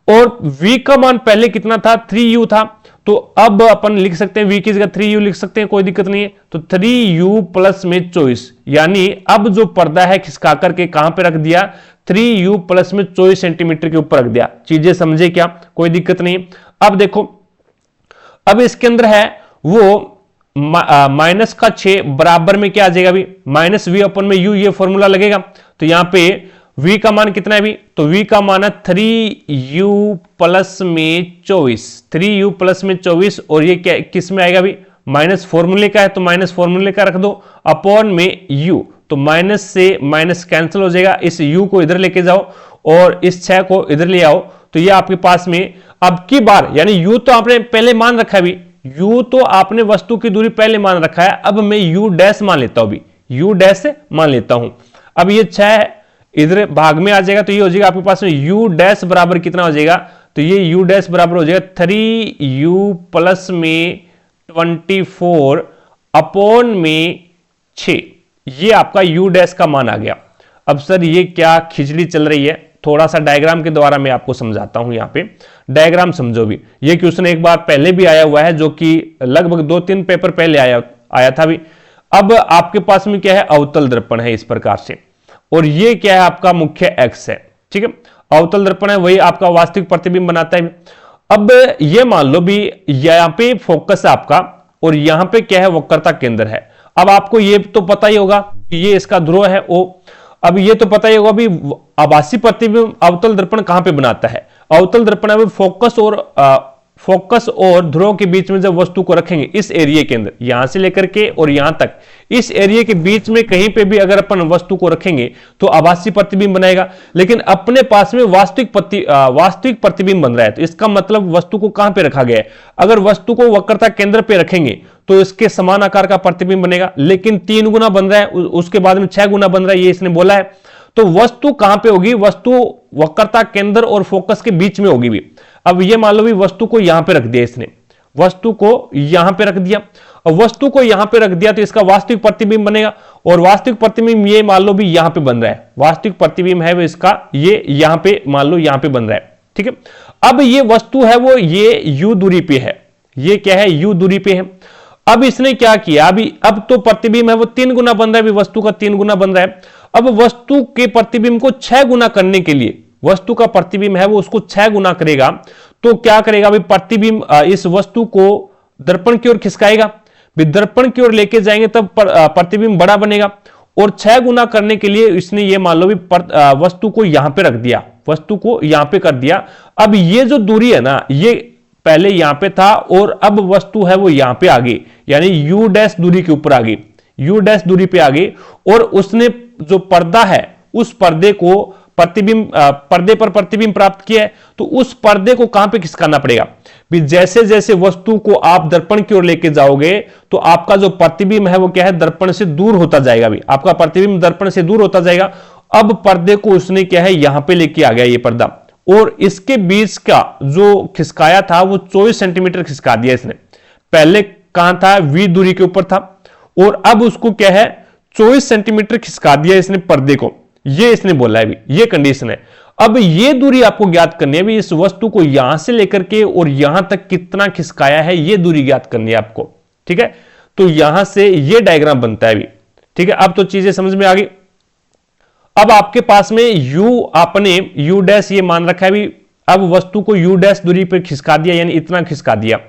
और v का मान पहले कितना था, 3u था, तो अब अपन लिख सकते हैं v की जगह 3u लिख सकते हैं, कोई दिक्कत नहीं है। तो 3u प्लस में 24, यानी अब जो पर्दा है खिसका करके कहां पे रख दिया, 3u प्लस में 24 सेंटीमीटर के ऊपर रख दिया। चीजें समझे क्या, कोई दिक्कत नहीं है। अब देखो, अब इसके अंदर है वो -6 बराबर में क्या आ जाएगा अभी, -v अपन में u, ये फॉर्मूला लगेगा, तो यहां पे v का मान कितना है अभी, तो v का मान है 3u प्लस में 24, 3u प्लस में 24, और ये क्या किस में आएगा अभी, माइनस फॉर्मूले का है तो माइनस फॉर्मूले का रख दो, अपॉन में u, तो माइनस से माइनस कैंसिल हो जाएगा, इस u को इधर लेके जाओ और इस 6 को इधर ले आओ, तो ये आपके पास में अब की बार, यानी u तो आपने पहले मान रखा है अभी, u तो आपने वस्तु की दूरी पहले मान रखा है, अब मैं u डैश मान लेता हूं, अभी u डैश मान लेता हूं। अब ये 6 इधर भाग में आ जाएगा, तो ये हो जाएगा आपके पास में u डैश बराबर कितना हो जाएगा, तो ये u डैश बराबर हो जाएगा 3u प्लस में 24 अपॉन में 6, ये आपका u डैश का मान आ गया। अब सर ये क्या खिचड़ी चल रही है, थोड़ा सा डायग्राम के द्वारा मैं आपको समझाता हूं, यहां पे डायग्राम समझो भी। ये क्वेश्चन एक बार पहले भी आया हुआ है, जो कि लगभग 2-3 पेपर पहले आया था भी। अब आपके पास में क्या है, अवतल दर्पण है इस प्रकार से, और ये क्या है आपका मुख्य एक्स है। ठीक है, अवतल दर्पण है, वही आपका वास्तविक प्रतिबिंब बनाता है। अब ये मान लो भी यहां पे फोकस है आपका, और यहां पे क्या है, वक्रता केंद्र है। अब आपको ये तो पता ही होगा कि ये इसका ध्रुव है O। अब ये तो पता ही होगा भी आभासी प्रतिबिंब अवतल दर्पण कहां पे बनाता है, अवतल दर्पण में फोकस और ध्रुव के बीच में जब वस्तु को रखेंगे इस एरिया के अंदर, यहां से लेकर के और यहां तक, इस एरिया के बीच में कहीं पे भी अगर अपन वस्तु को रखेंगे तो आभासी प्रतिबिंब बनेगा। लेकिन अपने पास में वास्तविक प्रतिबिंब बन रहा है, तो इसका मतलब वस्तु को कहां पे रखा गया है। अगर वस्तु को वक्रता केंद्र पे रखेंगे तो इसके समान आकार का प्रतिबिंब बनेगा, लेकिन 3 गुना बन रहा है, उसके बाद में 6 गुना बन रहा है, ये इसने बोला है। तो वस्तु कहां पे होगी, वस्तु वक्रता केंद्र और फोकस के बीच में होगी भी। अब ये मान लो भी वस्तु को यहां पे रख दिया इसने, वस्तु को यहां पे रख दिया, और वस्तु को यहां पे रख दिया तो इसका वास्तविक प्रतिबिंब बनेगा, और वास्तविक प्रतिबिंब ये मान लो भी यहां पे बन रहा है, वास्तविक प्रतिबिंब है वो इसका, ये यहां पे मान लो यहां पे बन रहा है। ठीक है, अब ये वस्तु है वो ये u दूरी पे है, ये क्या है, u दूरी पे है। अब इसने क्या किया, अब तो प्रतिबिंब है वो 3 गुना बन रहा है, वस्तु का 3 गुना बन रहा है। अब वस्तु के प्रतिबिंब को 6 गुना करने के लिए, वस्तु का प्रतिबिंब है वो उसको 6 गुना करेगा, तो क्या करेगा अभी, प्रतिबिंब इस वस्तु को दर्पण की ओर खिसकाएगा, दर्पण की ओर लेके जाएंगे तब प्रतिबिंब बड़ा बनेगा, और 6 गुना करने के लिए इसने ये मान लो भी वस्तु को यहां पे रख दिया, वस्तु को यहां पे कर दिया। अब ये जो दूरी है ना, ये पहले यहां पे था और अब वस्तु है वो यहां पे आ गई, यानी u डैश दूरी के ऊपर आ गई, u डैश दूरी पे आ गई, और उसने जो पर्दा है उस पर्दे को पर्दे पर प्रतिबिंब प्राप्त किया है, तो उस पर्दे को कहां पे खिसकाना पड़ेगा भी, जैसे जैसे वस्तु को आप दर्पण की ओर लेके जाओगे तो आपका जो प्रतिबिंब है वो क्या है, दर्पण से दूर होता जाएगा भी, आपका प्रतिबिंब दर्पण से दूर होता जाएगा। अब पर्दे को उसने क्या है यहां पे लेके आ गया ये पर्दा, और इसके बीच का जो खिसकाया था वो 24 सेंटीमीटर खिसका दिया इसने। पहले कहां था, v दूरी के ऊपर था, और अब उसको क्या है 24 सेंटीमीटर खिसका दिया इसने पर्दे को, ये इसने बोला है भी, ये कंडीशन है। अब ये दूरी आपको ज्ञात करनी है भी, इस वस्तु को यहां से लेकर के और यहां तक कितना खिसकाया है, ये दूरी ज्ञात करनी है आपको। ठीक है, तो यहां से ये डायग्राम बनता है भी। ठीक है, अब तो चीजें समझ में आ गई। अब आपके पास में u, आपने u डैश ये मान रखा है भी, अब वस्तु को u डैश दूरी पे खिसका दिया, यानी इतना खिसका दिया।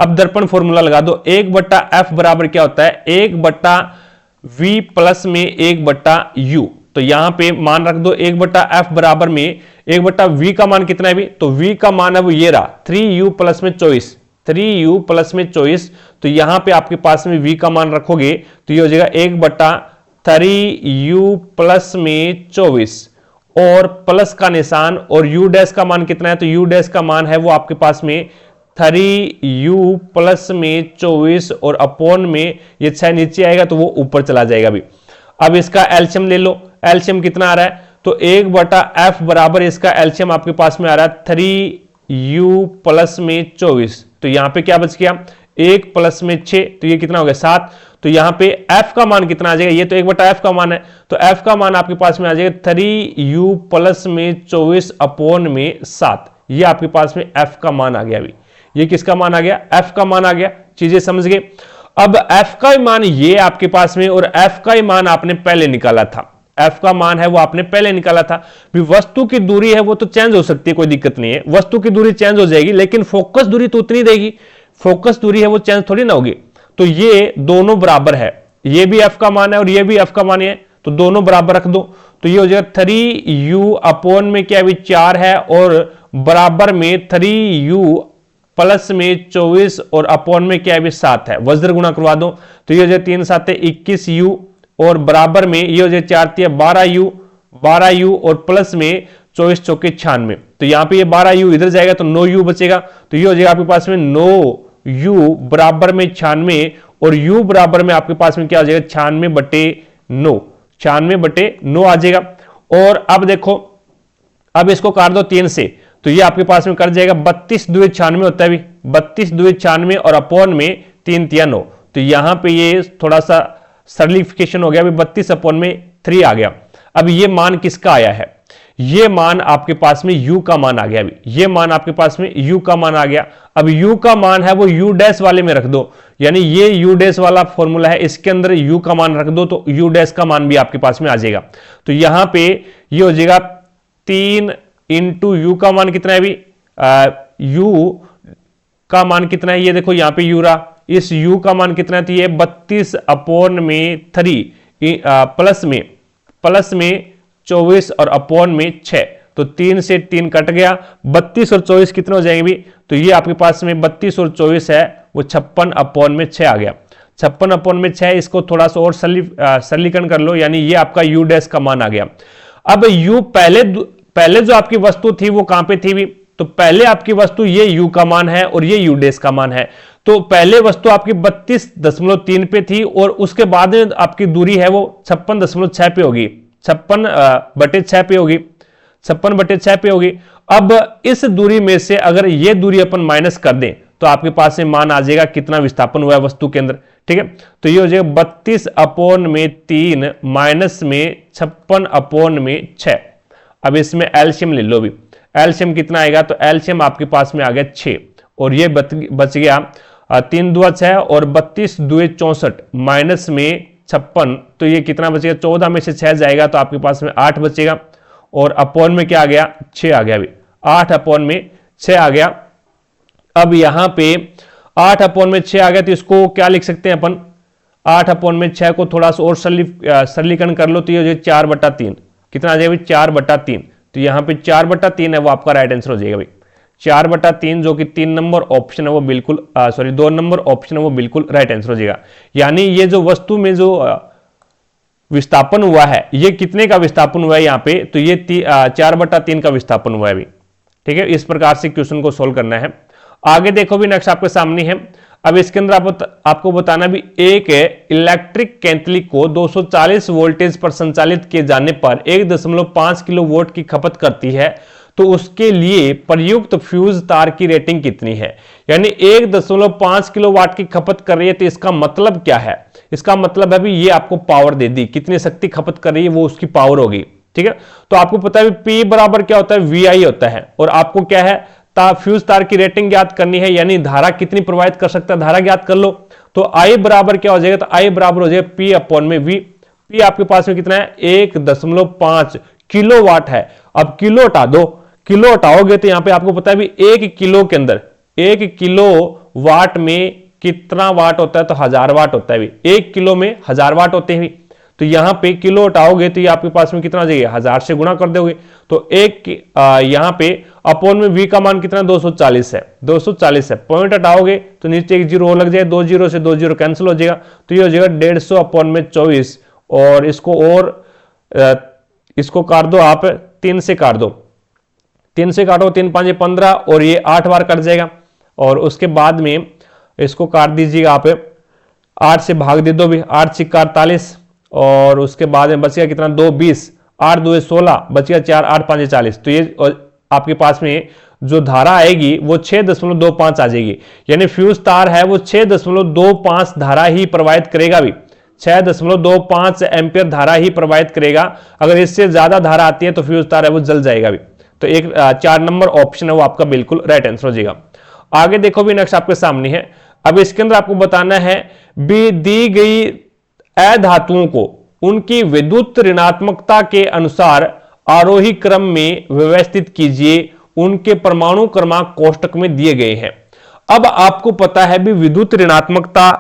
अब दर्पण फॉर्मूला लगा दो, 1/f बराबर क्या होता है, 1/v प्लस में 1/u। तो यहां पे मान रख दो 1/f बराबर में 1/v का मान कितना है भी, तो v का मान है वो ये रहा 3u प्लस में 24, 3u प्लस में 24। तो यहां पे आपके पास में v का मान रखोगे तो ये हो जाएगा 1/3u प्लस में 24 और प्लस का निशान, और u डैश का मान कितना है, तो u डैश का मान है वो आपके पास में 3u प्लस में 24 और अपॉन में ये 6 नीचे आएगा तो वो ऊपर चला जाएगा भी। अब इसका एलसीएम ले लो, एलसीएम कितना आ रहा है, तो 1/f बराबर इसका एलसीएम आपके पास में आ रहा है 3u प्लस में 24। तो यहां पे क्या बच गया, 1 प्लस में 6, तो ये कितना हो गया 7। तो यहां पे f का मान कितना आ जाएगा, ये तो 1/f का मान है, तो f का मान आपके पास में आ जाएगा 3u प्लस में 24 अपॉन में 7। ये आपके पास में f का मान आ गया अभी। ये किसका मान आ गया, f का मान आ गया, चीजें समझ गए। अब f का मान ये आपके पास में, और f का ही मान आपने पहले निकाला था, f का मान है वो आपने पहले निकाला था। वस्तु की दूरी है वो तो चेंज हो सकती है, कोई दिक्कत नहीं है, वस्तु की दूरी चेंज हो जाएगी, लेकिन फोकस दूरी तो उतनी देगी, फोकस दूरी है वो चेंज थोड़ी ना होगी। तो ये दोनों बराबर है, ये भी f का मान है और ये भी f का मान है, तो दोनों बराबर रख दो। तो ये हो जाएगा 3u अपॉन में क्या भी 4 है और बराबर में 3u प्लस में 24 और अपॉन में क्या है 7 है, वज्र गुणा करवा दो। तो ये हो जाए 3 7 21u और बराबर में ये हो जाए 4 12u, 12u और प्लस में 24 चौके 96। तो यहां पे ये 12u इधर जाएगा तो 9u बचेगा। तो ये हो जाएगा आपके पास में 9u बराबर में 96 और u बराबर में आपके पास में क्या आ जाएगा 96/9, 96/9 आ जाएगा। और अब देखो, अब इसको काट दो 3 से, तो ये आपके पास में कर जाएगा 32 2 96 होता है भी, 32 2 96 और अपॉन में 3 3 9। तो यहां पे ये थोड़ा सा सरलीफिकेशन हो गया, अभी 32 अपॉन में 3 आ गया। अब ये मान किसका आया है, ये मान आपके पास में u का मान आ गया, अभी ये मान आपके पास में u का मान आ गया। अब u का मान है वो u डैश वाले में रख दो, यानी ये u डैश वाला फॉर्मूला है, इसके अंदर u का मान रख दो तो u डैश का मान भी आपके पास में आ जाएगा। तो यहां पे ये हो जाएगा 3 इंटू u का मान कितना है अभी, u का मान कितना है, ये देखो यहां पे u रहा, इस u का मान कितना है, तो ये 32 अपॉन में 3 प्लस में 24 और अपॉन में 6। तो 3 से 3 कट गया, 32 और 24 कितने हो जाएंगे भी, तो ये आपके पास में 32 और 24 है वो 56 अपॉन में 6 आ गया, 56 अपॉन में 6। इसको थोड़ा सा और सरलीकरण कर लो, यानी ये आपका u डैश का मान आ गया। अब u पहले जो आपकी वस्तु थी वो कहां पे थी भी, तो पहले आपकी वस्तु ये u का मान है और ये u डैश का मान है। तो पहले वस्तु आपकी 32.3 पे थी और उसके बाद आपकी दूरी है वो 56.6 पे होगी, 56/6 पे होगी, 56/6 पे होगी। अब इस दूरी में से अगर ये दूरी अपन माइनस कर दें तो आपके पास में मान आ जाएगा कितना विस्थापन हुआ है वस्तु के अंदर, ठीक है। तो ये हो जाएगा 32 अपॉन में 3 माइनस में 56 अपॉन में 6। अब इसमें एलसीएम ले लो भी, एलसीएम कितना आएगा, तो एलसीएम आपके पास में आ गया 6 और ये बच गया 3 2 6 और 32 2 64 माइनस में 56। तो ये कितना बचेगा, 14 में से 6 जाएगा तो आपके पास में 8 बचेगा और अपॉन में क्या आ गया 6 आ गया अभी, 8 अपॉन में 6 आ गया। अब यहां पे 8 अपॉन में 6 आ गया तो इसको क्या लिख सकते हैं अपन, 8 अपॉन में 6 को थोड़ा सा और सरलीकरण कर लो तो ये 4/3 कितना आ जाएगा 4/3। तो यहां पे 4/3 है वो आपका राइट आंसर हो जाएगा भाई, 4/3 जो कि 3 नंबर ऑप्शन है वो बिल्कुल 2 नंबर ऑप्शन है वो बिल्कुल राइट आंसर हो जाएगा। यानी ये जो वस्तु में जो विस्थापन हुआ है ये कितने का विस्थापन हुआ है यहाँ पे, तो ये 4/3 का विस्थापन हुआ है अभी, ठीक है। इस प्रकार से क्वेश्चन को सोल्व करना है। आगे देखो भी नेक्स्ट आपके सामने है। अब इसके अंदर आपको बताना भी, एक इलेक्ट्रिक केंतली को 240 वोल्टेज पर संचालित किए जाने पर 1.5 किलोवाट की खपत करती है, तो उसके लिए प्रयुक्त फ्यूज तार की रेटिंग कितनी है। यानी 1.5 किलोवाट की खपत कर रही है, तो इसका मतलब क्या है, इसका मतलब है भी ये आपको पावर दे दी, कितनी शक्ति खपत कर रही है वो उसकी पावर होगी, ठीक है। तो आपको पता है P बराबर क्या होता है, VI होता है, और आपको क्या है फ्यूज तार की रेटिंग ज्ञात करनी है, यानी धारा कितनी प्रवाहित कर सकता है, धारा ज्ञात कर लो। तो I बराबर क्या हो जाएगा, तो I बराबर हो जाएगा P अपॉन में V। P आपके पास में कितना है 1.5 किलोवाट है। अब किलो हटा दो, किलो हटाओगे तो यहां पे आपको पता है भी 1 किलो के अंदर 1 किलो वाट में कितना वाट होता है, तो 1000 वाट होता है भी। 1 किलो में 1000 वाट होते हैं भी। तो यहां पे किलो हटाओगे तो ये आपके पास में कितना आ जाएगा, 1000 से गुणा कर दोगे तो यहां पे अपॉन में v का मान कितना 240 है, 240 है। पॉइंट हटाओगे तो नीचे एक जीरो लग जाए, 2 जीरो से 2 जीरो कैंसिल हो जाएगा, तो ये हो जाएगा 150 अपॉन में 24। और इसको काट दो आप, 3 से काट दो, 3 से काटो, 3 5 15 और ये 8 बार कट जाएगा। और उसके बाद में इसको काट दीजिएगा आप, 8 से भाग दे दो भी, 8 सिक्का 48 और उसके बाद में बच गया कितना 2 20, 8 2 16, बच गया 4, 8 5 40। तो ये आपके पास में जो धारा आएगी वो 6.25 आ जाएगी। यानी फ्यूज तार है वो 6.25 धारा ही प्रवाहित करेगा भी, 6.25 एम्पियर धारा ही प्रवाहित करेगा। अगर इससे ज्यादा धारा आती है तो फ्यूज तार है वो जल जाएगा भी। तो 4 नंबर ऑप्शन है वो आपका बिल्कुल राइट आंसर हो जाएगा। आगे देखो भी नेक्स्ट आपके सामने है। अब इसके अंदर आपको बताना है भी दी गई अधातुओं को उनकी विद्युत ऋणात्मकता के अनुसार आरोही क्रम में व्यवस्थित कीजिए, उनके परमाणु क्रमांक कोष्टक में दिए गए हैं। अब आपको पता है भी विद्युत ऋणात्मकता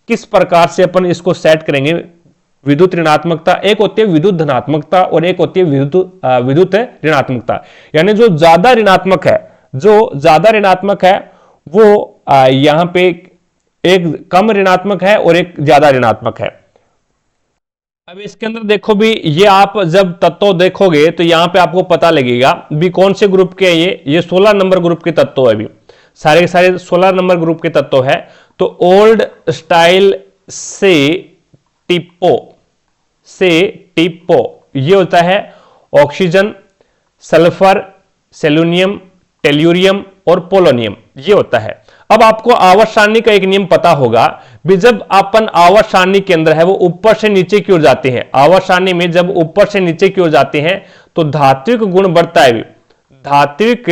किस प्रकार से अपन इसको सेट करेंगे। विद्युत ऋणात्मकता एक होती है विद्युत धनात्मकता और एक होती है विद्युत ऋणात्मकता। यानी जो ज्यादा ऋणात्मक है वो यहां पे एक कम ऋणात्मक है और एक ज्यादा ऋणात्मक है। अब इसके अंदर देखो भी, ये आप जब तत्व देखोगे तो यहां पे आपको पता लगेगा भी कौन से ग्रुप के हैं। ये 16 नंबर ग्रुप के तत्व है भी, सारे के सारे 16 नंबर ग्रुप के तत्व है। तो ओल्ड स्टाइल से टिप्पो ये होता है ऑक्सीजन, सल्फर, सेलुनियम, टेल्यूरियम और पोलोनियम, ये होता है। अब आपको आवर्त सारणी का एक नियम पता होगा भी, जब अपन आवर्त सारणी के अंदर है वो ऊपर से नीचे की ओर जाते हैं, आवर्त सारणी में जब ऊपर से नीचे की ओर जाते हैं तो धात्विक गुण बढ़ता है भी, धात्विक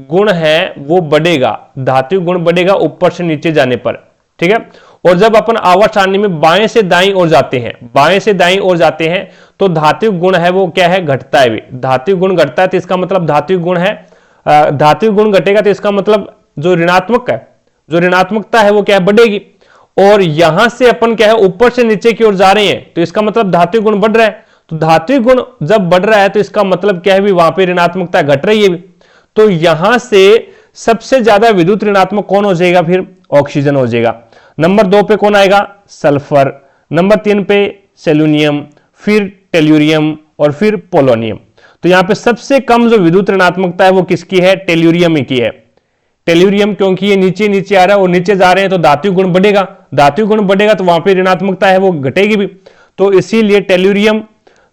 गुण है वो बढ़ेगा, धात्विक गुण बढ़ेगा ऊपर से नीचे जाने पर, ठीक है। और जब अपन आवर्त सारणी में बाएं से दाईं ओर जाते हैं, तो धात्विक गुण है वो क्या है, घटता है भी। धात्विक गुण घटता है तो इसका मतलब धात्विक गुण है, धात्विक गुण घटेगा तो इसका मतलब जो ऋणात्मकता है वो क्या है, बढ़ेगी। और यहां से अपन क्या है ऊपर से नीचे की ओर जा रहे हैं तो इसका मतलब धात्विक गुण बढ़ रहा है। तो धात्विक गुण जब बढ़ रहा है तो इसका मतलब क्या है भी, वहां पे ऋणात्मकता घट रही है भी। तो यहां से सबसे ज्यादा विद्युत ऋणात्मक कौन हो जाएगा, फिर ऑक्सीजन हो जाएगा। नंबर 2 पे कौन आएगा, सल्फर। नंबर 3 पे सेलुनियम, फिर टेल्यूरियम और फिर पोलोनियम। तो यहां पे सबसे कम जो विद्युत ऋणात्मकता है वो किसकी है, टेल्यूरियम की है। टेल्यूरियम, क्योंकि ये नीचे नीचे आ रहा है और नीचे जा रहे हैं तो धात्विक गुण बढ़ेगा, धात्विक गुण बढ़ेगा तो वहां पे ऋणात्मकता है वो घटेगी भी। तो इसीलिए टेल्यूरियम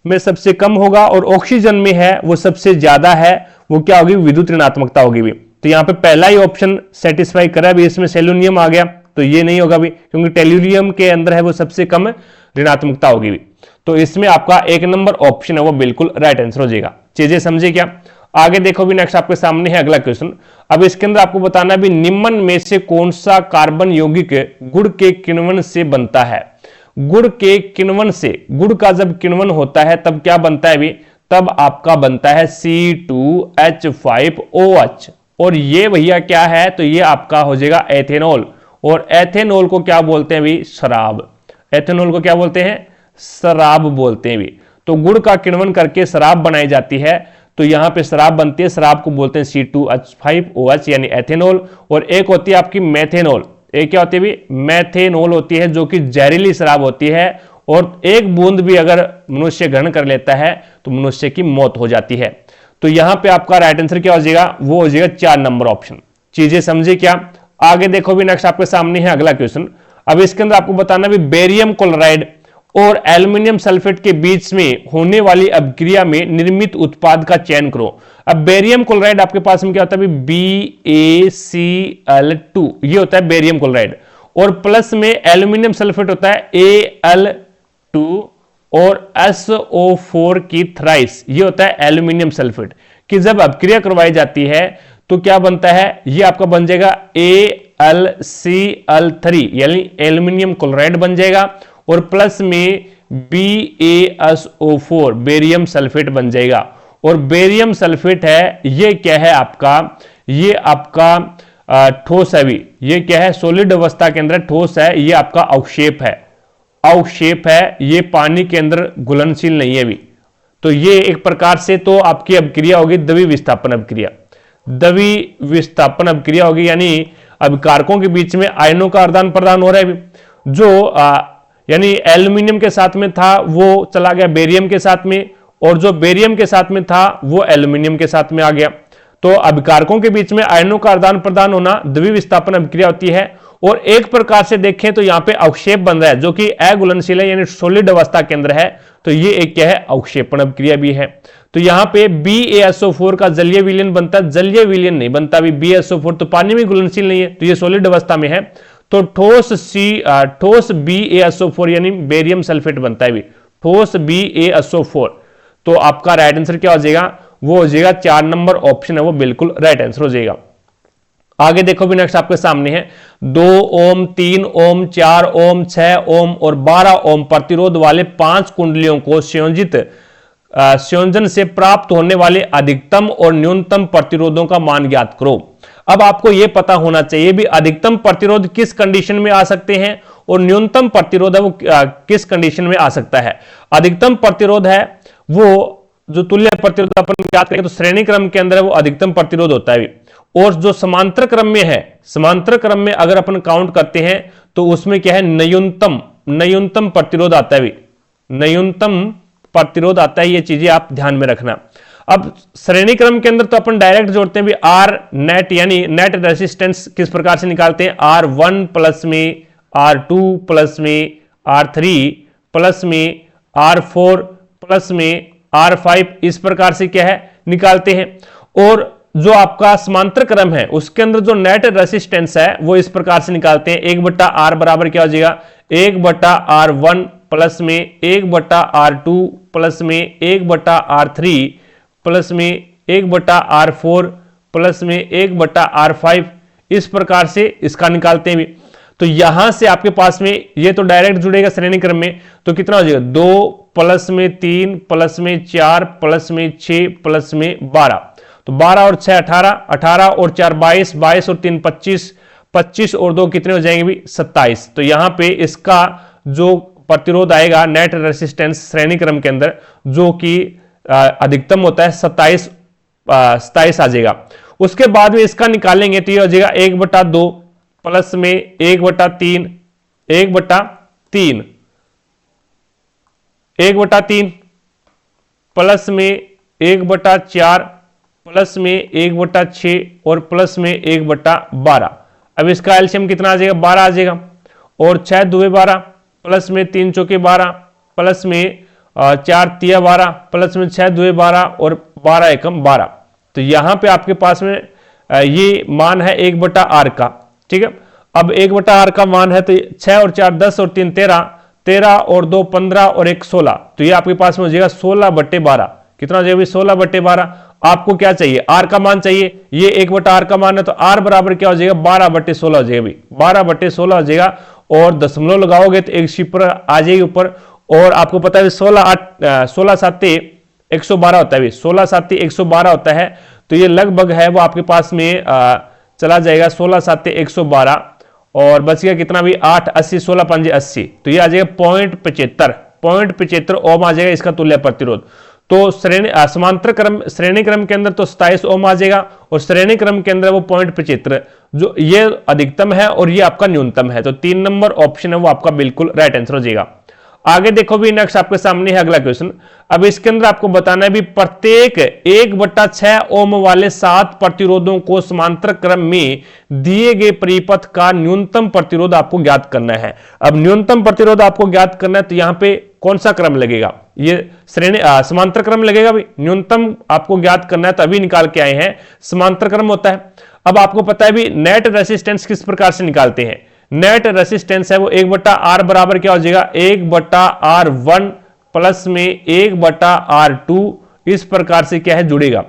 में सबसे कम होगा और ऑक्सीजन में है वो सबसे ज्यादा है, वो क्या होगी, विद्युत ऋणात्मकता होगी भी। तो यहाँ पे पहला ही ऑप्शन सेटिस्फाई करा भी, इसमें सेलुनियम आ गया तो ये नहीं होगा भी, क्योंकि टेल्यूरियम के अंदर है वो सबसे कम ऋणात्मकता होगी भी। तो इसमें आपका 1 नंबर ऑप्शन है वो बिल्कुल राइट आंसर हो जाएगा। चीजें समझे क्या। आगे देखो भी नेक्स्ट आपके सामने है अगला क्वेश्चन। अब इसके अंदर आपको बताना भी, निम्न में से कौन सा कार्बन यौगिक गुड़ के किण्वन से बनता है। गुड़ के किण्वन से, गुड़ का जब किण्वन होता है तब क्या बनता है भी, तब आपका बनता है C2H5OH। और ये भैया क्या है, तो ये आपका हो जाएगा एथेनॉल। और एथेनॉल को क्या बोलते हैं भी, शराब। एथेनॉल को क्या बोलते हैं, शराब बोलते हैं भी। तो गुड़ का किण्वन करके शराब बनाई जाती है, तो यहां पे शराब बनती है, शराब को बोलते हैं C2H5OH यानी एथेनॉल। और एक होती है आपकी मेथेनॉल। एक क्या होती है भी, मेथेनॉल होती है जो कि जहरीली शराब होती है, और एक बूंद भी अगर मनुष्य ग्रहण कर लेता है तो मनुष्य की मौत हो जाती है। तो यहां पे आपका राइट आंसर क्या हो जाएगा, वो हो जाएगा 4 नंबर ऑप्शन। चीजें समझे क्या। आगे देखो भी नेक्स्ट आपके सामने है अगला क्वेश्चन। अब इसके अंदर आपको बताना भी, बेरियम क्लोराइड और एल्युमिनियम सल्फेट के बीच में होने वाली अभिक्रिया में निर्मित उत्पाद का चयन करो। अब बेरियम क्लोराइड आपके पास में क्या होता है, BaCl2, ये होता है बेरियम क्लोराइड। और प्लस में एल्युमिनियम सल्फेट होता है Al2 और SO4 की थ्राइस, ये होता है एल्युमिनियम सल्फेट। कि जब अभिक्रिया करवाई जाती है तो क्या बनता है, ये आपका बन जाएगा AlCl3 यानी एल्युमिनियम क्लोराइड बन जाएगा, और प्लस में BaSO4 बेरियम सल्फेट बन जाएगा। और बेरियम सल्फेट है ये क्या है आपका, ये आपका ठोस है भी, ये क्या है, सॉलिड अवस्था के अंदर ठोस है, ये आपका अवक्षेप है, अवक्षेप है, ये पानी के अंदर घुलनशील नहीं है भी। तो ये एक प्रकार से तो आपकी अभिक्रिया होगी द्रव्य विस्थापन अभिक्रिया, द्रव्य विस्थापन अभिक्रिया होगी, यानी अभिकारकों के बीच में आयनों का आदान प्रदान हो रहा है भी। जो यानी एल्यूमिनियम के साथ में था वो चला गया बेरियम के साथ में, और जो बेरियम के साथ में था वो एल्यूमिनियम के साथ में आ गया। तो अभिकारकों के बीच में आयनों का आदान प्रदान होना द्वितीय विस्थापन अभिक्रिया होती है। और एक प्रकार से देखें तो यहां पे अवक्षेप बन रहा है जो कि अघुलनशील है, यानी सॉलिड अवस्था के अंदर है, तो ये एक क्या है, अवक्षेपण अभिक्रिया भी है। तो यहां पे BaSO4 का जलीय विलयन बनता है, जलीय विलयन नहीं बनता भी, BaSO4 तो पानी में घुलनशील नहीं है, तो ये सॉलिड अवस्था में है। तो ठोस BaSO4 यानी बेरियम सल्फेट बनता है भी, ठोस BaSO4। तो आपका राइट आंसर क्या हो जाएगा, वो हो जाएगा 4 नंबर ऑप्शन है, वो बिल्कुल राइट आंसर हो जाएगा। आगे देखो भी नेक्स्ट आपके सामने है 2 ओम, 3 ओम, 4 ओम, 6 ओम और 12 ओम प्रतिरोध वाले 5 कुंडलियों को संयोजन से प्राप्त होने वाले अधिकतम और न्यूनतम प्रतिरोधों का मान ज्ञात करो। अब आपको यह पता होना चाहिए भी अधिकतम प्रतिरोध किस कंडीशन में आ सकते हैं और न्यूनतम प्रतिरोध है वो किस कंडीशन में आ सकता है। अधिकतम प्रतिरोध है वो जो तुल्य प्रतिरोध अपन ज्ञात करेंगे तो श्रेणी क्रम के अंदर वो अधिकतम प्रतिरोध होता है। और जो समांतर क्रम में है, समांतर क्रम में अगर अपन काउंट करते हैं तो उसमें क्या है, न्यूनतम प्रतिरोध आता है, न्यूनतम प्रतिरोध आता है। ये चीजें आप ध्यान में रखना। अब श्रेणी क्रम के अंदर तो अपन डायरेक्ट जोड़ते हैं भी आर नेट, यानी नेट रेसिस्टेंस किस प्रकार से निकालते हैं, R1 प्लस में R2 प्लस में R3 प्लस में R4 प्लस में R5, इस प्रकार से क्या है निकालते हैं। और जो आपका समांतर क्रम है उसके अंदर जो नेट रेसिस्टेंस है वो इस प्रकार से निकालते हैं, 1/R बराबर क्या हो जाएगा, 1/R1 प्लस में 1/R2 प्लस में 1/R3 प्लस में 1/R4 प्लस में 1/R5, इस प्रकार से इसका निकालते हैं भी। तो यहां से आपके पास में ये तो डायरेक्ट जुड़ेगा श्रेणी क्रम में, तो कितना हो जाएगा, 2 प्लस में 3 प्लस में 4 प्लस में 6 प्लस में 12। तो 12 और 6 18, 18 और 4 22, 22 और 3 25, 25 और 2 कितने हो जाएंगे भी 27। तो यहां पे इसका जो प्रतिरोध आएगा नेट रेसिस्टेंस श्रेणी क्रम के अंदर जो कि अधिकतम होता है 27 आ जाएगा। उसके बाद में इसका निकालेंगे तो ये हो जाएगा 1/2 प्लस में 1/3, 1/3, 1/3 प्लस में 1/4 प्लस में 1/6 और प्लस में 1/12। अब इसका एलसीएम कितना आ जाएगा, 12 आ जाएगा। और 6 दूए 12 प्लस में 3 चौके 12 प्लस में 4 तिया 12 प्लस में 6 दूए 12 और 12 एकम 12। तो यहां पे आपके पास में ये मान है 1/R का, ठीक है। अब 1/R का मान है तो 6 और 4 10 और 3 13, 13 और 2 15 और 1 16। तो ये आपके पास में हो जाएगा 16/12। कितना हो जाएगा, 16/12। आपको क्या चाहिए, R का मान चाहिए, ये 1/R का मान है तो R बराबर क्या हो जाएगा, 12/16 हो जाएगा, 12/16 हो जाएगा। और दशमलव लगाओगे तो एक शिपर आ जाएगी ऊपर। और आपको पता है 16 7 112 होता है, 16 7 112 होता है। तो ये लगभग है वो आपके पास में चला जाएगा 16 7 112 और बच गया कितना भी 8 80, 16 5 80। तो ये आ जाएगा 0.75 ओम आ जाएगा इसका तुल्य प्रतिरोध। तो समांतर क्रम श्रेणी क्रम के अंदर तो 27 ओम आ जाएगा और श्रेणी क्रम के अंदर वो 0.75, जो ये अधिकतम है और ये आपका न्यूनतम है। तो 3 नंबर ऑप्शन है वो आपका बिल्कुल राइट आंसर हो जाएगा। आगे देखो भी नेक्स्ट आपके सामने है अगला क्वेश्चन। अब इसके अंदर आपको बताना है भी प्रत्येक 1/6 ओम वाले 7 प्रतिरोधों को समांतर क्रम में दिए गए परिपथ का न्यूनतम प्रतिरोध आपको ज्ञात करना है। अब न्यूनतम प्रतिरोध आपको ज्ञात करना है तो यहां पे कौन सा क्रम लगेगा, ये श्रेणी समांतर क्रम लगेगा भी। न्यूनतम आपको ज्ञात करना है तो अभी निकाल के आए हैं, समांतर क्रम होता है। अब आपको पता है भी नेट रेसिस्टेंस किस प्रकार से निकालते हैं। नेट रेसिस्टेंस है वो 1/R बराबर क्या हो जाएगा, 1/R1 प्लस में 1/R2, इस प्रकार से क्या है जुड़ेगा।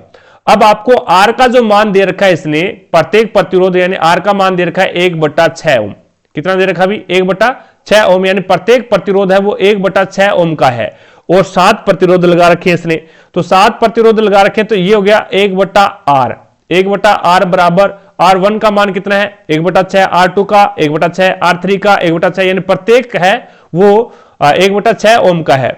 अब आपको R का जो मान दे रखा है इसने प्रत्येक प्रतिरोध, यानी R का मान दे रखा है 1/6 ओम। कितना दे रखा भी 1/6 ओम, यानी प्रत्येक प्रतिरोध है वो 1/6 ओम का है। और 7 प्रतिरोध लगा रखे इसने, तो 7 प्रतिरोध लगा रखे तो ये हो गया 1/R। 1/R बराबर R1 का मान कितना है 1/6, R2 का 1/6, R3 का 1/6, यानी प्रत्येक है वो 1/6 ओम का है।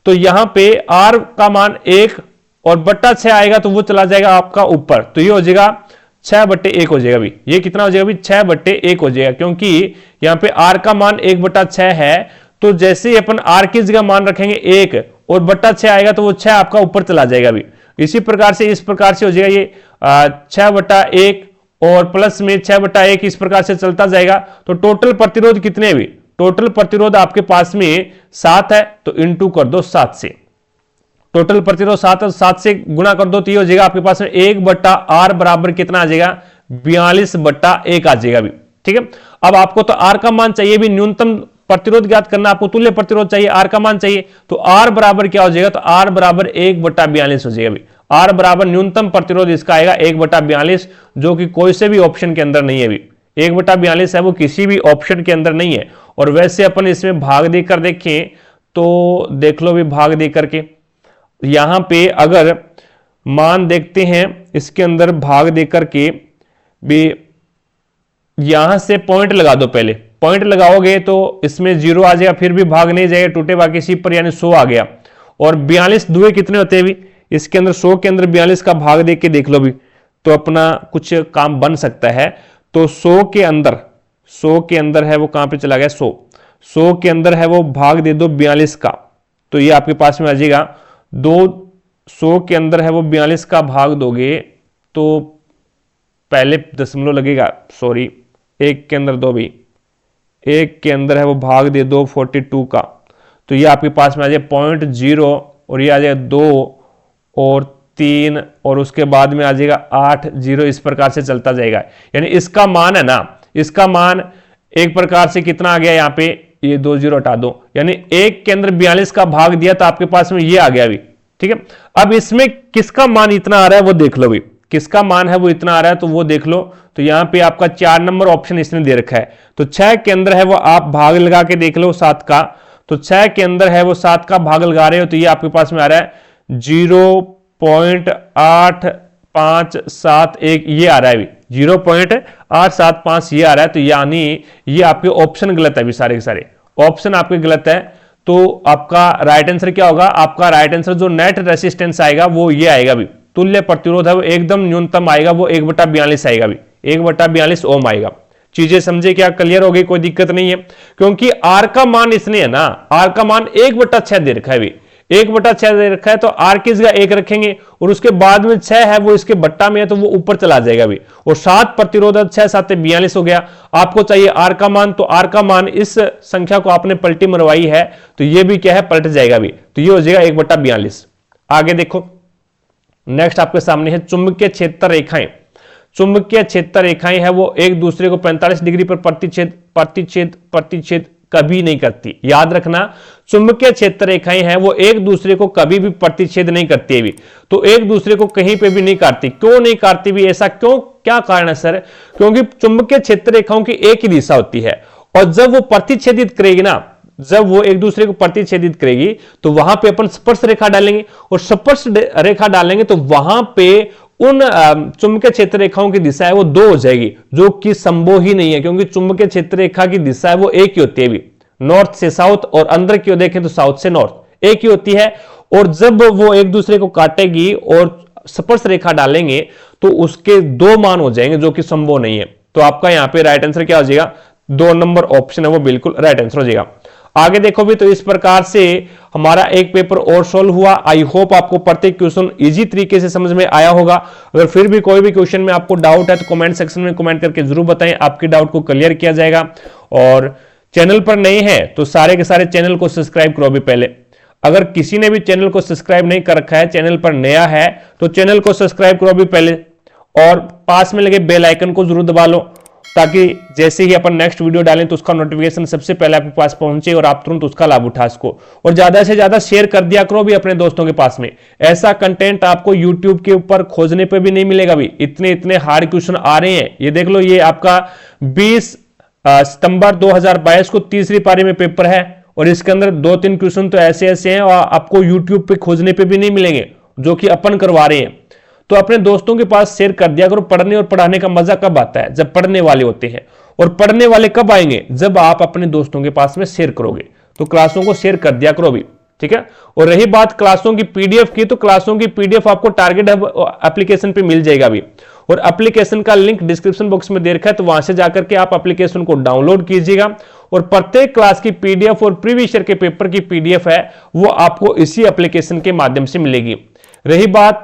तो यहां पे R का मान 1 और बट्टा 6 आएगा तो वो चला जाएगा आपका ऊपर, तो ये हो जाएगा 6/1 हो जाएगा भी। ये कितना हो जाएगा भी 6/1 हो जाएगा, क्योंकि यहां पे R का मान 1/6 है, तो जैसे ही अपन R की जगह मान रखेंगे 1 और बट्टा 6 आएगा तो वो 6 आपका ऊपर चला जाएगा भी। इसी प्रकार से इस प्रकार से हो जाएगा ये 6/1 और प्लस में 6/1 इस प्रकार से चलता जाएगा। तो टोटल प्रतिरोध कितने भी, टोटल प्रतिरोध आपके पास में 7 है, तो इंटू कर दो 7 से। टोटल प्रतिरोध 7 से गुणा कर दो तो ये हो जाएगा आपके पास में 1/R बराबर कितना आ जाएगा 42/1 आ जाएगा भी। ठीक है, अब आपको तो R का मान चाहिए भी, न्यूनतम प्रतिरोध ज्ञात करना, आपको तुल्य प्रतिरोध चाहिए, R का मान चाहिए, तो R बराबर क्या हो जाएगा, तो R बराबर 1/42 हो जाएगा भी। R बराबर न्यूनतम प्रतिरोध इसका आएगा 1/42, जो कि कोई से भी ऑप्शन के अंदर नहीं है भी। 1/42 है वो किसी भी ऑप्शन के अंदर नहीं है। और वैसे अपन इसमें भाग देकर देखें तो देख लो भी, भाग दे करके यहां पे अगर मान देखते हैं इसके अंदर भाग देकर के भी, यहां से पॉइंट लगा दो, पहले पॉइंट लगाओगे तो इसमें 0 आ जाएगा, फिर भी भाग नहीं जाएगा, टूटे बाकी सी पर, यानी 100 आ गया। और 42 दुए कितने होते हैं भी, इसके अंदर 100 के अंदर 42 का भाग देख के देख लो भी, तो अपना कुछ काम बन सकता है। तो 100 के अंदर है वो कहां पे चला गया, 100 के अंदर है वो भाग दे दो 42 का, तो ये आपके पास में आ जाएगा 200 के अंदर है वो 42 का भाग दोगे तो पहले दशमलव लगेगा, सॉरी 1 के अंदर दो भी, 1 के अंदर है वो भाग दे दो 42 का, तो ये आपके पास में आ जाए 0.0 और ये आ जाएगा 2 और 3 और उसके बाद में आ जाएगा 8 0, इस प्रकार से चलता जाएगा। यानी इसका मान है ना, इसका मान एक प्रकार से कितना आ गया, यहाँ पे ये 2 0 हटा दो, यानी 1 के अंदर 42 का भाग दिया तो आपके पास में ये आ गया भी। ठीक है, अब इसमें किसका मान इतना आ रहा है वो देख लो भी, किसका मान है वो इतना आ रहा है तो वो देख लो। तो यहां पे आपका 4 नंबर ऑप्शन इसने दे रखा है, तो 6 के अंदर है वो आप भाग लगा के देख लो 7 का, तो 6 के अंदर है वो 7 का भाग लगा रहे हो तो ये आपके पास में आ रहा है 0.8571, ये आ रहा है भी 0.875 ये आ रहा है। तो यानी ये आपके ऑप्शन गलत है भी, सारे के सारे ऑप्शन आपके गलत है। तो आपका राइट आंसर क्या होगा, आपका राइट आंसर जो नेट रेसिस्टेंस आएगा वो ये आएगा भी, तुल्य प्रतिरोध है वो एकदम न्यूनतम आएगा, वो 1/42 आएगा भी, 1/42 ओम आएगा। चीजें समझे क्या, क्लियर हो गई, कोई दिक्कत नहीं है। क्योंकि R का मान इसने है ना, R का मान 1/6 दे रखा है भी, 1/6 दे रखा है, तो R की जगह 1 रखेंगे और उसके बाद में 6 है वो इसके बट्टा में है तो वो ऊपर चला जाएगा भी। और 7 प्रतिरोध 6 7 42 हो गया। आपको चाहिए R का मान, तो R का मान इस संख्या को आपने पलटी मरवाई है तो ये भी क्या है, पलट जाएगा भी, तो ये हो जाएगा 1/42। आगे देखो, नेक्स्ट आपके सामने है चुंबकीय क्षेत्र रेखाएं। चुंबकीय क्षेत्र रेखाएं है वो एक दूसरे को 45 डिग्री पर प्रतिच्छेद कभी नहीं करती। याद रखना, चुंबकीय क्षेत्र रेखाएं हैं वो एक दूसरे को कभी भी प्रतिच्छेद नहीं करती है भी, तो एक दूसरे को कहीं पे भी नहीं काटती। क्यों नहीं काटती भी, ऐसा क्यों, क्या कारण है सर? क्योंकि चुंबकीय क्षेत्र रेखाओं की एक ही दिशा होती है और जब वो प्रतिच्छेदित करेगी ना, जब वो एक दूसरे को प्रतिच्छेदित करेगी तो वहां पे अपन स्पर्श रेखा डालेंगे और स्पर्श रेखा डालेंगे तो वहां पे उन चुंबकीय क्षेत्र रेखाओं की दिशा है वो 2 हो जाएगी, जो कि संभव ही नहीं है, क्योंकि चुंबकीय क्षेत्र रेखा की दिशा है वो एक ही होती है भी, नॉर्थ से साउथ, और अंदर की ओर देखें तो साउथ से नॉर्थ एक ही होती है। और जब वो एक दूसरे को काटेगी और स्पर्श रेखा डालेंगे तो उसके 2 मान हो जाएंगे, जो कि संभव नहीं है। तो आपका यहाँ पे राइट आंसर क्या हो जाएगा, 2 नंबर ऑप्शन है वो बिल्कुल राइट आंसर हो जाएगा। आगे देखो भी, तो इस प्रकार से हमारा एक पेपर और सॉल्व हुआ। आई होप आपको प्रत्येक क्वेश्चन इजी तरीके से समझ में आया होगा। अगर फिर भी कोई भी क्वेश्चन में आपको डाउट है तो कमेंट सेक्शन में कमेंट करके जरूर बताएं, आपके डाउट को क्लियर किया जाएगा। और चैनल पर नए हैं तो सारे के सारे चैनल को सब्सक्राइब करो भी पहले। अगर किसी ने भी चैनल को सब्सक्राइब नहीं कर रखा है, चैनल पर नया है, तो चैनल को सब्सक्राइब करो भी पहले और पास में लगे बेल आइकन को जरूर दबा लो, ताकि जैसे ही अपन नेक्स्ट वीडियो डालें तो उसका नोटिफिकेशन सबसे पहले आपके पास पहुंचे और आप तुरंत उसका लाभ उठा सको। और ज्यादा से ज्यादा शेयर कर दिया करो भी अपने दोस्तों के पास में। ऐसा कंटेंट आपको यूट्यूब के ऊपर खोजने पे भी नहीं मिलेगा भी, इतने हार्ड क्वेश्चन आ रहे हैं। ये देख लो, ये आपका 20 सितंबर 2022 को तीसरी पारी में पेपर है और इसके अंदर 2-3 क्वेश्चन तो ऐसे हैं और आपको यूट्यूब पे खोजने पे भी नहीं मिलेंगे, जो कि अपन करवा रहे हैं। तो अपने दोस्तों के पास शेयर कर दिया करो। पढ़ने और पढ़ाने का मजा कब आता है? जब पढ़ने वाले होते हैं। और पढ़ने वाले कब आएंगे? जब आप अपने दोस्तों के पास में शेयर करोगे। तो क्लासों को शेयर कर दिया करो अभी, ठीक है। और रही बात क्लासों की पीडीएफ की, तो क्लासों की पीडीएफ आपको टारगेट हब एप्लीकेशन पे मिल जाएगा अभी। और एप्लीकेशन का लिंक डिस्क्रिप्शन बॉक्स में दे रखा है, तो वहां से जाकर के आप एप्लीकेशन को डाउनलोड कीजिएगा। और प्रत्येक क्लास की पीडीएफ और प्रीवियस ईयर के पेपर की पीडीएफ है वो आपको इसी एप्लीकेशन के माध्यम से मिलेगी। रही बात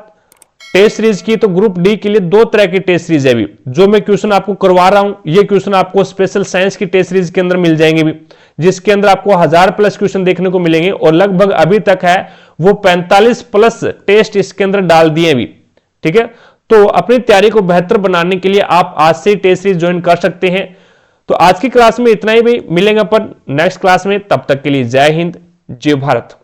टेस्ट सीरीज की, तो ग्रुप डी के लिए 2 तरह की टेस्ट सीरीज है अभी जो मैं क्वेश्चन आपको करवा रहा हूं। ये क्वेश्चन आपको स्पेशल साइंस की टेस्ट सीरीज के अंदर मिल जाएंगे भी, जिसके अंदर आपको 1000+ क्वेश्चन देखने को मिलेंगे। और लगभग अभी तक है वो 45+ टेस्ट इसके अंदर डाल दिए भी, ठीक है। तो अपनी तैयारी को बेहतर बनाने के लिए आप आज से टेस्ट सीरीज ज्वाइन कर सकते हैं। तो आज की क्लास में इतना ही, भी मिलेंगे अपन नेक्स्ट क्लास में। तब तक के लिए जय हिंद, जय भारत।